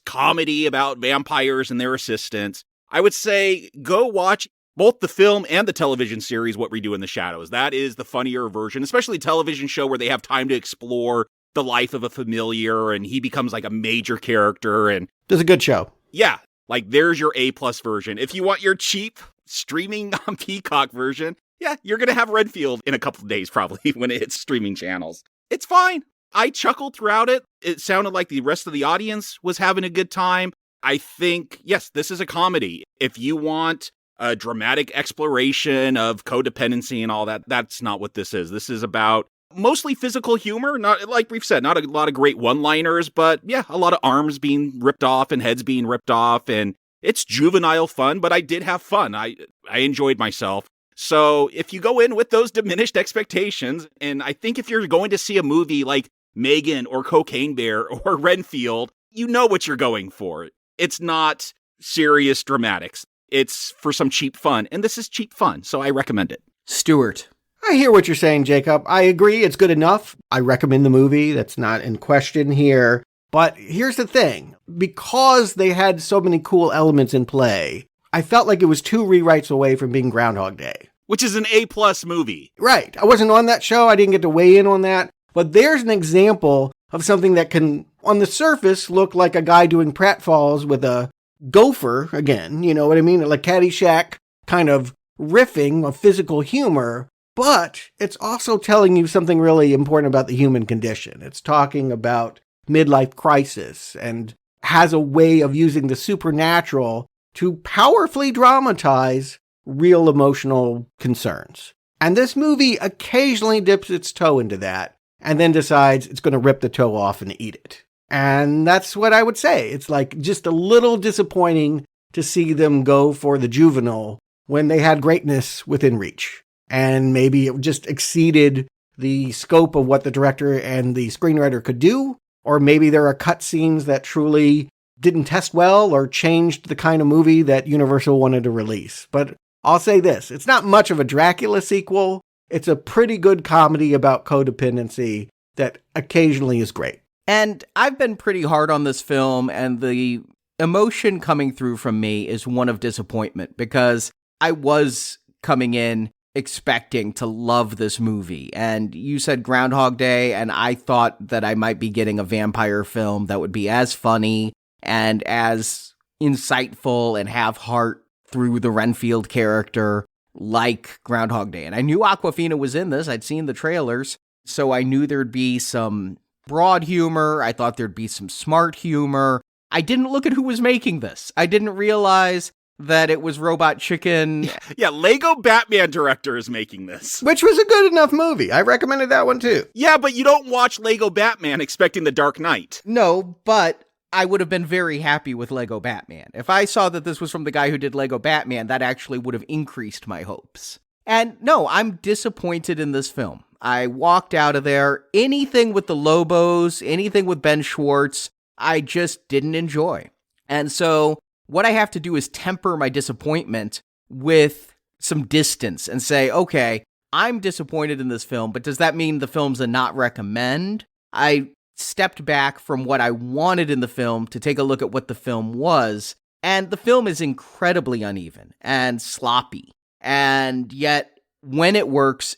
Speaker 10: comedy about vampires and their assistants, I would say go watch both the film and the television series, What We Do in the Shadows. That is the funnier version, especially a television show where they have time to explore the life of a familiar and he becomes a major character. And
Speaker 9: it's a good show.
Speaker 10: Yeah, there's your A+ version. If you want your cheap streaming on Peacock version, yeah, you're going to have Renfield in a couple of days probably when it hits streaming channels. It's fine. I chuckled throughout it. It sounded like the rest of the audience was having a good time. I think, yes, this is a comedy. If you want a dramatic exploration of codependency and all that, that's not what this is. This is about mostly physical humor. Not, like we've said, not a lot of great one-liners, but yeah, a lot of arms being ripped off and heads being ripped off. And it's juvenile fun, but I did have fun. I enjoyed myself. So if you go in with those diminished expectations, and I think if you're going to see a movie like Megan or Cocaine Bear or Renfield, you know what you're going for. It's not serious dramatics. It's for some cheap fun, and this is cheap fun, so I recommend it.
Speaker 8: Stuart.
Speaker 9: I hear what you're saying, Jacob. I agree, it's good enough. I recommend the movie. That's not in question here. But here's the thing. Because they had so many cool elements in play, I felt like it was 2 rewrites away from being Groundhog Day.
Speaker 10: Which is an A+ movie.
Speaker 9: Right. I wasn't on that show. I didn't get to weigh in on that. But there's an example of something that can, on the surface, look like a guy doing pratfalls with a gopher, again, you know what I mean? Like Caddyshack kind of riffing of physical humor, but it's also telling you something really important about the human condition. It's talking about midlife crisis and has a way of using the supernatural to powerfully dramatize real emotional concerns. And this movie occasionally dips its toe into that and then decides it's going to rip the toe off and eat it. And that's what I would say. It's like just a little disappointing to see them go for the juvenile when they had greatness within reach. And maybe it just exceeded the scope of what the director and the screenwriter could do. Or maybe there are cut scenes that truly didn't test well or changed the kind of movie that Universal wanted to release. But I'll say this, it's not much of a Dracula sequel. It's a pretty good comedy about codependency that occasionally is great.
Speaker 8: And I've been pretty hard on this film, and the emotion coming through from me is one of disappointment, because I was coming in expecting to love this movie. And you said Groundhog Day, and I thought that I might be getting a vampire film that would be as funny and as insightful and have heart through the Renfield character like Groundhog Day. And I knew Awkwafina was in this. I'd seen the trailers, so I knew there'd be some broad humor. I thought there'd be some smart humor. I didn't look at who was making this. I didn't realize that it was Robot Chicken.
Speaker 10: Yeah, Lego Batman director is making this.
Speaker 9: Which was a good enough movie. I recommended that one too.
Speaker 10: Yeah, but you don't watch Lego Batman expecting The Dark Knight.
Speaker 8: No, but I would have been very happy with Lego Batman. If I saw that this was from the guy who did Lego Batman, that actually would have increased my hopes. And no, I'm disappointed in this film. I walked out of there. Anything with the Lobos, anything with Ben Schwartz, I just didn't enjoy. And so what I have to do is temper my disappointment with some distance and say, okay, I'm disappointed in this film, but does that mean the film's a not recommend? I stepped back from what I wanted in the film to take a look at what the film was, and the film is incredibly uneven and sloppy. And yet, when it works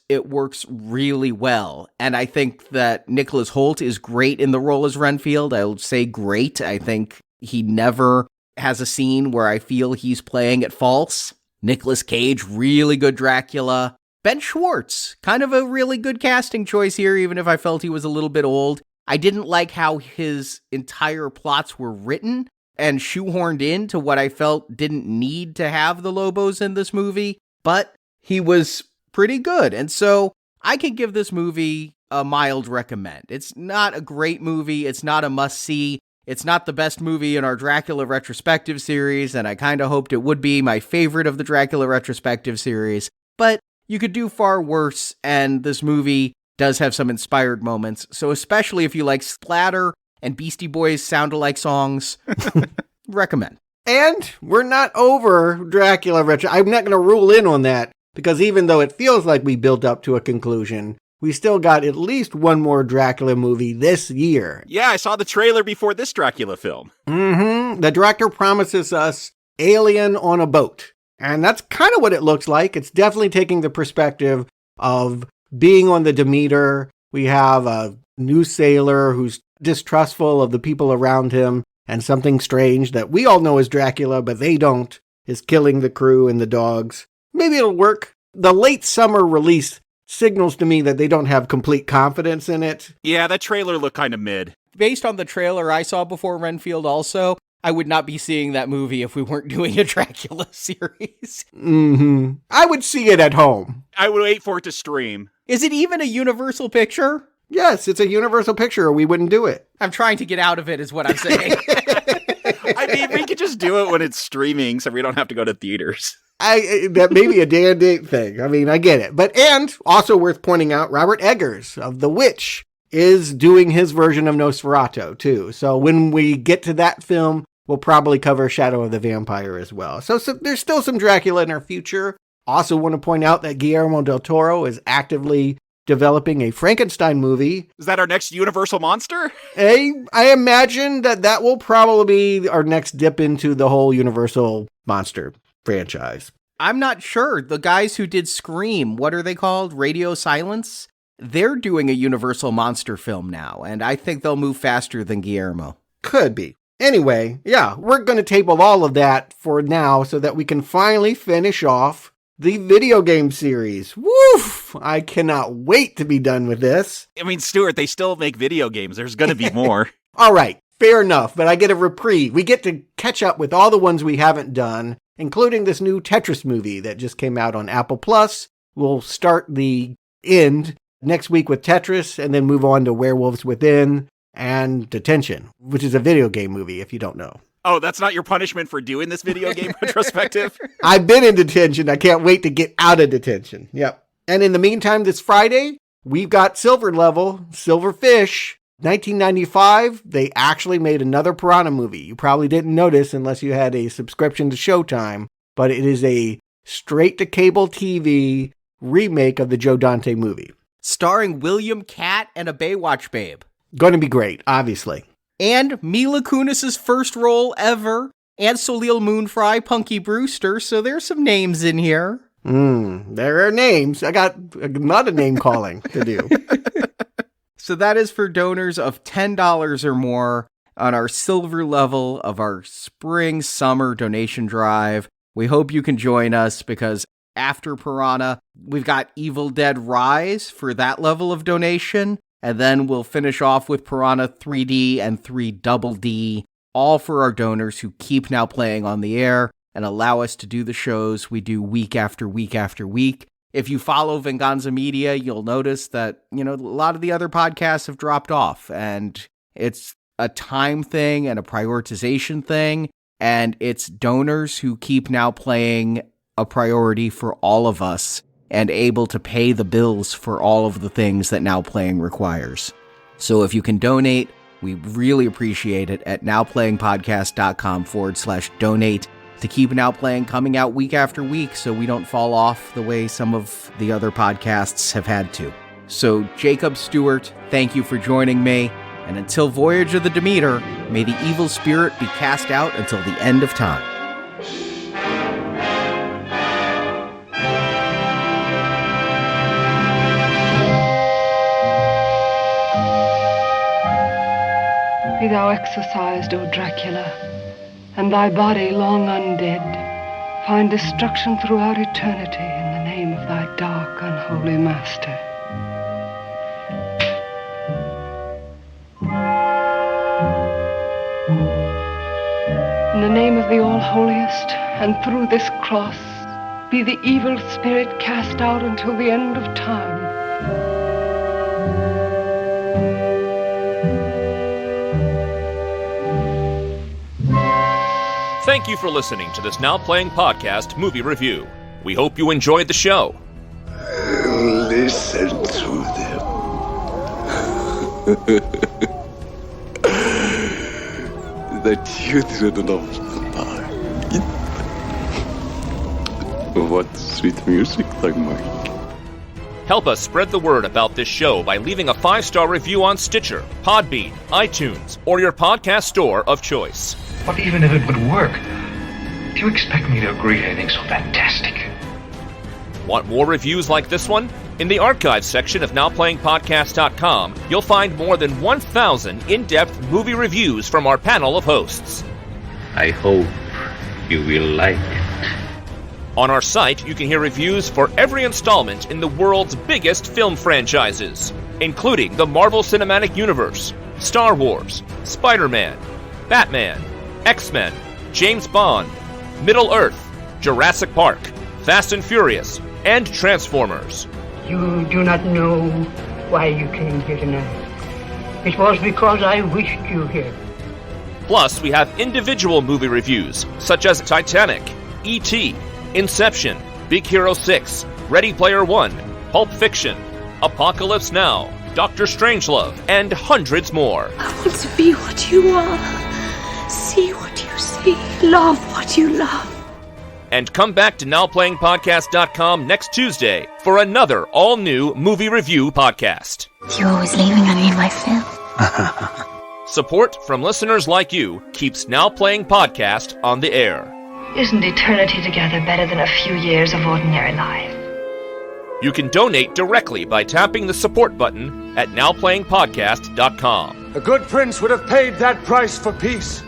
Speaker 8: really well. And I think that Nicholas Hoult is great in the role as Renfield. I'll say great. I think he never has a scene where I feel he's playing it false. Nicolas Cage, really good Dracula. Ben Schwartz, kind of a really good casting choice here, even if I felt he was a little bit old. I didn't like how his entire plots were written and shoehorned into what I felt didn't need to have the Lobos in this movie, but he was pretty good. And so I can give this movie a mild recommend. It's not a great movie. It's not a must-see. It's not the best movie in our Dracula retrospective series, and I kind of hoped it would be my favorite of the Dracula retrospective series, but you could do far worse, and this movie does have some inspired moments. So especially if you like splatter and Beastie Boys sound-alike songs, recommend.
Speaker 9: And we're not over Dracula retro. I'm not going to rule in on that, because even though it feels like we built up to a conclusion, we still got at least one more Dracula movie this year.
Speaker 10: Yeah, I saw the trailer before this Dracula film.
Speaker 9: Mm-hmm. The director promises us Alien on a boat. And that's kind of what it looks like. It's definitely taking the perspective of being on the Demeter. We have a new sailor who's distrustful of the people around him, and something strange that we all know is Dracula, but they don't, is killing the crew and the dogs. Maybe it'll work. The late summer release signals to me that they don't have complete confidence in it.
Speaker 10: Yeah, that trailer looked kind of mid.
Speaker 8: Based on the trailer I saw before Renfield also, I would not be seeing that movie if we weren't doing a Dracula series.
Speaker 9: Mm-hmm. I would see it at home.
Speaker 10: I would wait for it to stream.
Speaker 8: Is it even a Universal picture?
Speaker 9: Yes, it's a Universal picture, or we wouldn't do it.
Speaker 8: I'm trying to get out of it, is what I'm saying.
Speaker 10: I mean, we could just do it when it's streaming, so we don't have to go to theaters.
Speaker 9: That may be a day and date thing. I mean, I get it. But, and also worth pointing out, Robert Eggers of The Witch is doing his version of Nosferatu, too. So when we get to that film, we'll probably cover Shadow of the Vampire as well. So there's still some Dracula in our future. Also want to point out that Guillermo del Toro is actively developing a Frankenstein movie.
Speaker 10: Is that our next Universal monster?
Speaker 9: I imagine that will probably be our next dip into the whole Universal monster franchise.
Speaker 8: I'm not sure. The guys who did Scream, what are they called? Radio Silence? They're doing a Universal monster film now, and I think they'll move faster than Guillermo.
Speaker 9: Could be. Anyway, yeah, we're going to table all of that for now so that we can finally finish off the video game series. Woof! I cannot wait to be done with this.
Speaker 10: I mean, Stuart, they still make video games. There's going to be more.
Speaker 9: All right, fair enough, but I get a reprieve. We get to catch up with all the ones we haven't done, including this new Tetris movie that just came out on Apple Plus. We'll start the end next week with Tetris and then move on to Werewolves Within and Detention, which is a video game movie, if you don't know.
Speaker 10: Oh, that's not your punishment for doing this video game retrospective?
Speaker 9: I've been in detention. I can't wait to get out of detention. Yep. And in the meantime, this Friday, we've got Silver Level, Silverfish, 1995. They actually made another Piranha movie. You probably didn't notice unless you had a subscription to Showtime, but it is a straight-to-cable TV remake of the Joe Dante movie.
Speaker 8: Starring William Katt and a Baywatch babe.
Speaker 9: Going to be great, obviously.
Speaker 8: And Mila Kunis' first role ever, and Soleil Moonfry, Punky Brewster, so there's some names in here.
Speaker 9: There are names. I got a lot of name calling to do.
Speaker 8: So that is for donors of $10 or more on our silver level of our spring-summer donation drive. We hope you can join us because after Piranha, we've got Evil Dead Rise for that level of donation. And then we'll finish off with Piranha 3D and 3DD, all for our donors who keep Now Playing on the air and allow us to do the shows we do week after week after week. If you follow Venganza Media, you'll notice that, a lot of the other podcasts have dropped off, and it's a time thing and a prioritization thing, and it's donors who keep Now Playing a priority for all of us and able to pay the bills for all of the things that Now Playing requires. So if you can donate, we really appreciate it at nowplayingpodcast.com/donate to keep Now Playing coming out week after week so we don't fall off the way some of the other podcasts have had to. So Jacob Stewart, thank you for joining me. And until Voyage of the Demeter, may the evil spirit be cast out until the end of time.
Speaker 11: Be thou exorcised, O Dracula, and thy body long undead find destruction throughout eternity in the name of thy dark, unholy master. In the name of the All-Holiest, and through this cross, be the evil spirit cast out until the end of time.
Speaker 5: Thank you for listening to this Now Playing Podcast movie review. We hope you enjoyed the show.
Speaker 6: Listen to them. The children of the night. What sweet music they make.
Speaker 5: Help us spread the word about this show by leaving a 5-star review on Stitcher, Podbean, iTunes, or your podcast store of choice.
Speaker 1: But even if it would work, do you expect me to agree to anything so fantastic?
Speaker 5: Want more reviews like this one? In the archives section of NowPlayingPodcast.com, you'll find more than 1,000 in-depth movie reviews from our panel of hosts.
Speaker 4: I hope you will like it.
Speaker 5: On our site, you can hear reviews for every installment in the world's biggest film franchises, including the Marvel Cinematic Universe, Star Wars, Spider-Man, Batman, X-Men, James Bond, Middle-earth, Jurassic Park, Fast and Furious, and Transformers.
Speaker 11: You do not know why you came here tonight. It was because I wished you here.
Speaker 5: Plus, we have individual movie reviews, such as Titanic, E.T., Inception, Big Hero 6, Ready Player One, Pulp Fiction, Apocalypse Now, Doctor Strangelove, and hundreds more.
Speaker 12: I want to be what you are. See what you see. Love what you love.
Speaker 5: And come back to NowPlayingPodcast.com next Tuesday for another all-new movie review podcast.
Speaker 12: You're always leaving on me, my film.
Speaker 5: Support from listeners like you keeps Now Playing Podcast on the air.
Speaker 13: Isn't eternity together better than a few years of ordinary life?
Speaker 5: You can donate directly by tapping the support button at nowplayingpodcast.com.
Speaker 14: A good prince would have paid that price for peace.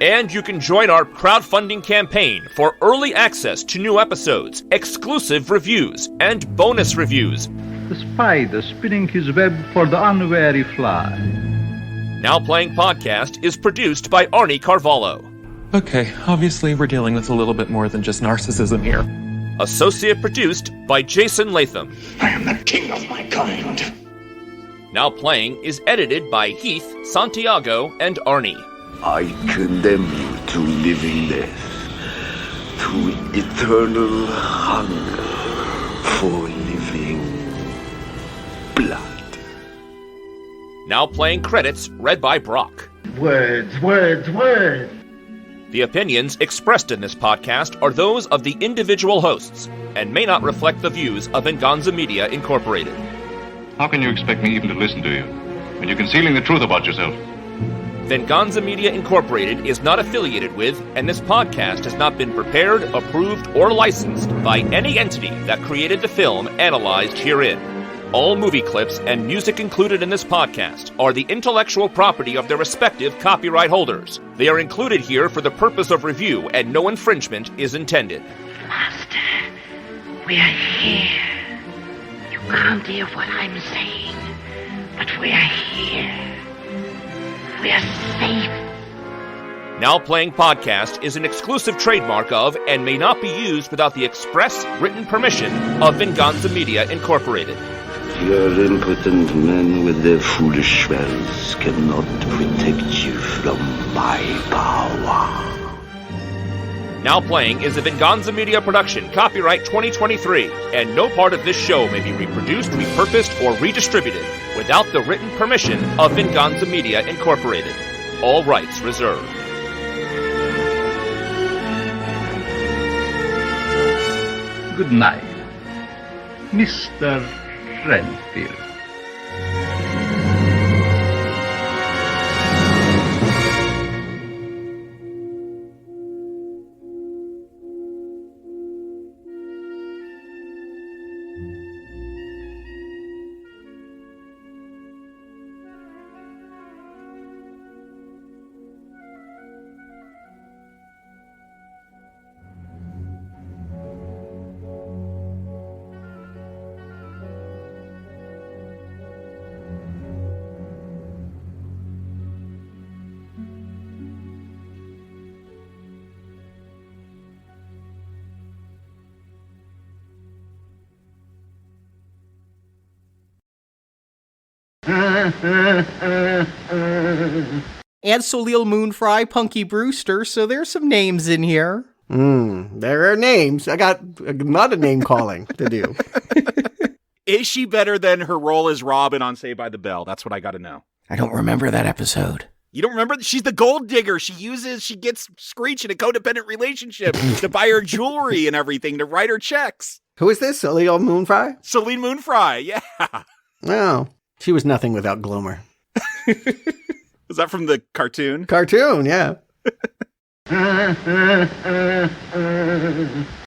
Speaker 5: And you can join our crowdfunding campaign for early access to new episodes, exclusive reviews, and bonus reviews.
Speaker 2: The spider spinning his web for the unwary fly.
Speaker 5: Now Playing Podcast is produced by Arnie Carvalho.
Speaker 15: Okay, obviously we're dealing with a little bit more than just narcissism here.
Speaker 5: Associate produced by Jason Latham.
Speaker 16: I am the king of my kind.
Speaker 5: Now Playing is edited by Heath, Santiago, and Arnie.
Speaker 6: I condemn you to living death, to eternal hunger for living blood.
Speaker 5: Now Playing credits read by Brock.
Speaker 2: Words, words, words.
Speaker 5: The opinions expressed in this podcast are those of the individual hosts and may not reflect the views of Venganza Media Incorporated.
Speaker 1: How can you expect me even to listen to you when you're concealing the truth about yourself?
Speaker 5: Venganza Media Incorporated is not affiliated with, and this podcast has not been prepared, approved, or licensed by any entity that created the film analyzed herein. All movie clips and music included in this podcast are the intellectual property of their respective copyright holders. They are included here for the purpose of review, and no infringement is intended.
Speaker 12: Master, we are here. You can't hear what I'm saying, but we are here. We are safe.
Speaker 5: Now Playing Podcast is an exclusive trademark of and may not be used without the express written permission of Venganza Media Incorporated.
Speaker 6: Your impotent men with their foolish spells cannot protect you from my power.
Speaker 5: Now Playing is a Venganza Media production, copyright 2023, and no part of this show may be reproduced, repurposed, or redistributed without the written permission of Venganza Media Incorporated. All rights reserved.
Speaker 2: Good night, Mr. Renfield.
Speaker 8: And Soleil Moonfry, Punky Brewster, so there's some names in here.
Speaker 9: There are names. I got a lot of name calling to do.
Speaker 10: Is she better than her role as Robin on Saved by the Bell? That's what I got to know.
Speaker 8: I don't remember that episode.
Speaker 10: You don't remember? She's the gold digger. She gets Screech in a codependent relationship to buy her jewelry and everything, to write her checks.
Speaker 9: Who is this? Soleil Moonfry?
Speaker 10: Soleil Moonfry, yeah.
Speaker 9: Oh, she was nothing without Gloomer.
Speaker 10: Was that from the cartoon?
Speaker 9: Cartoon, yeah.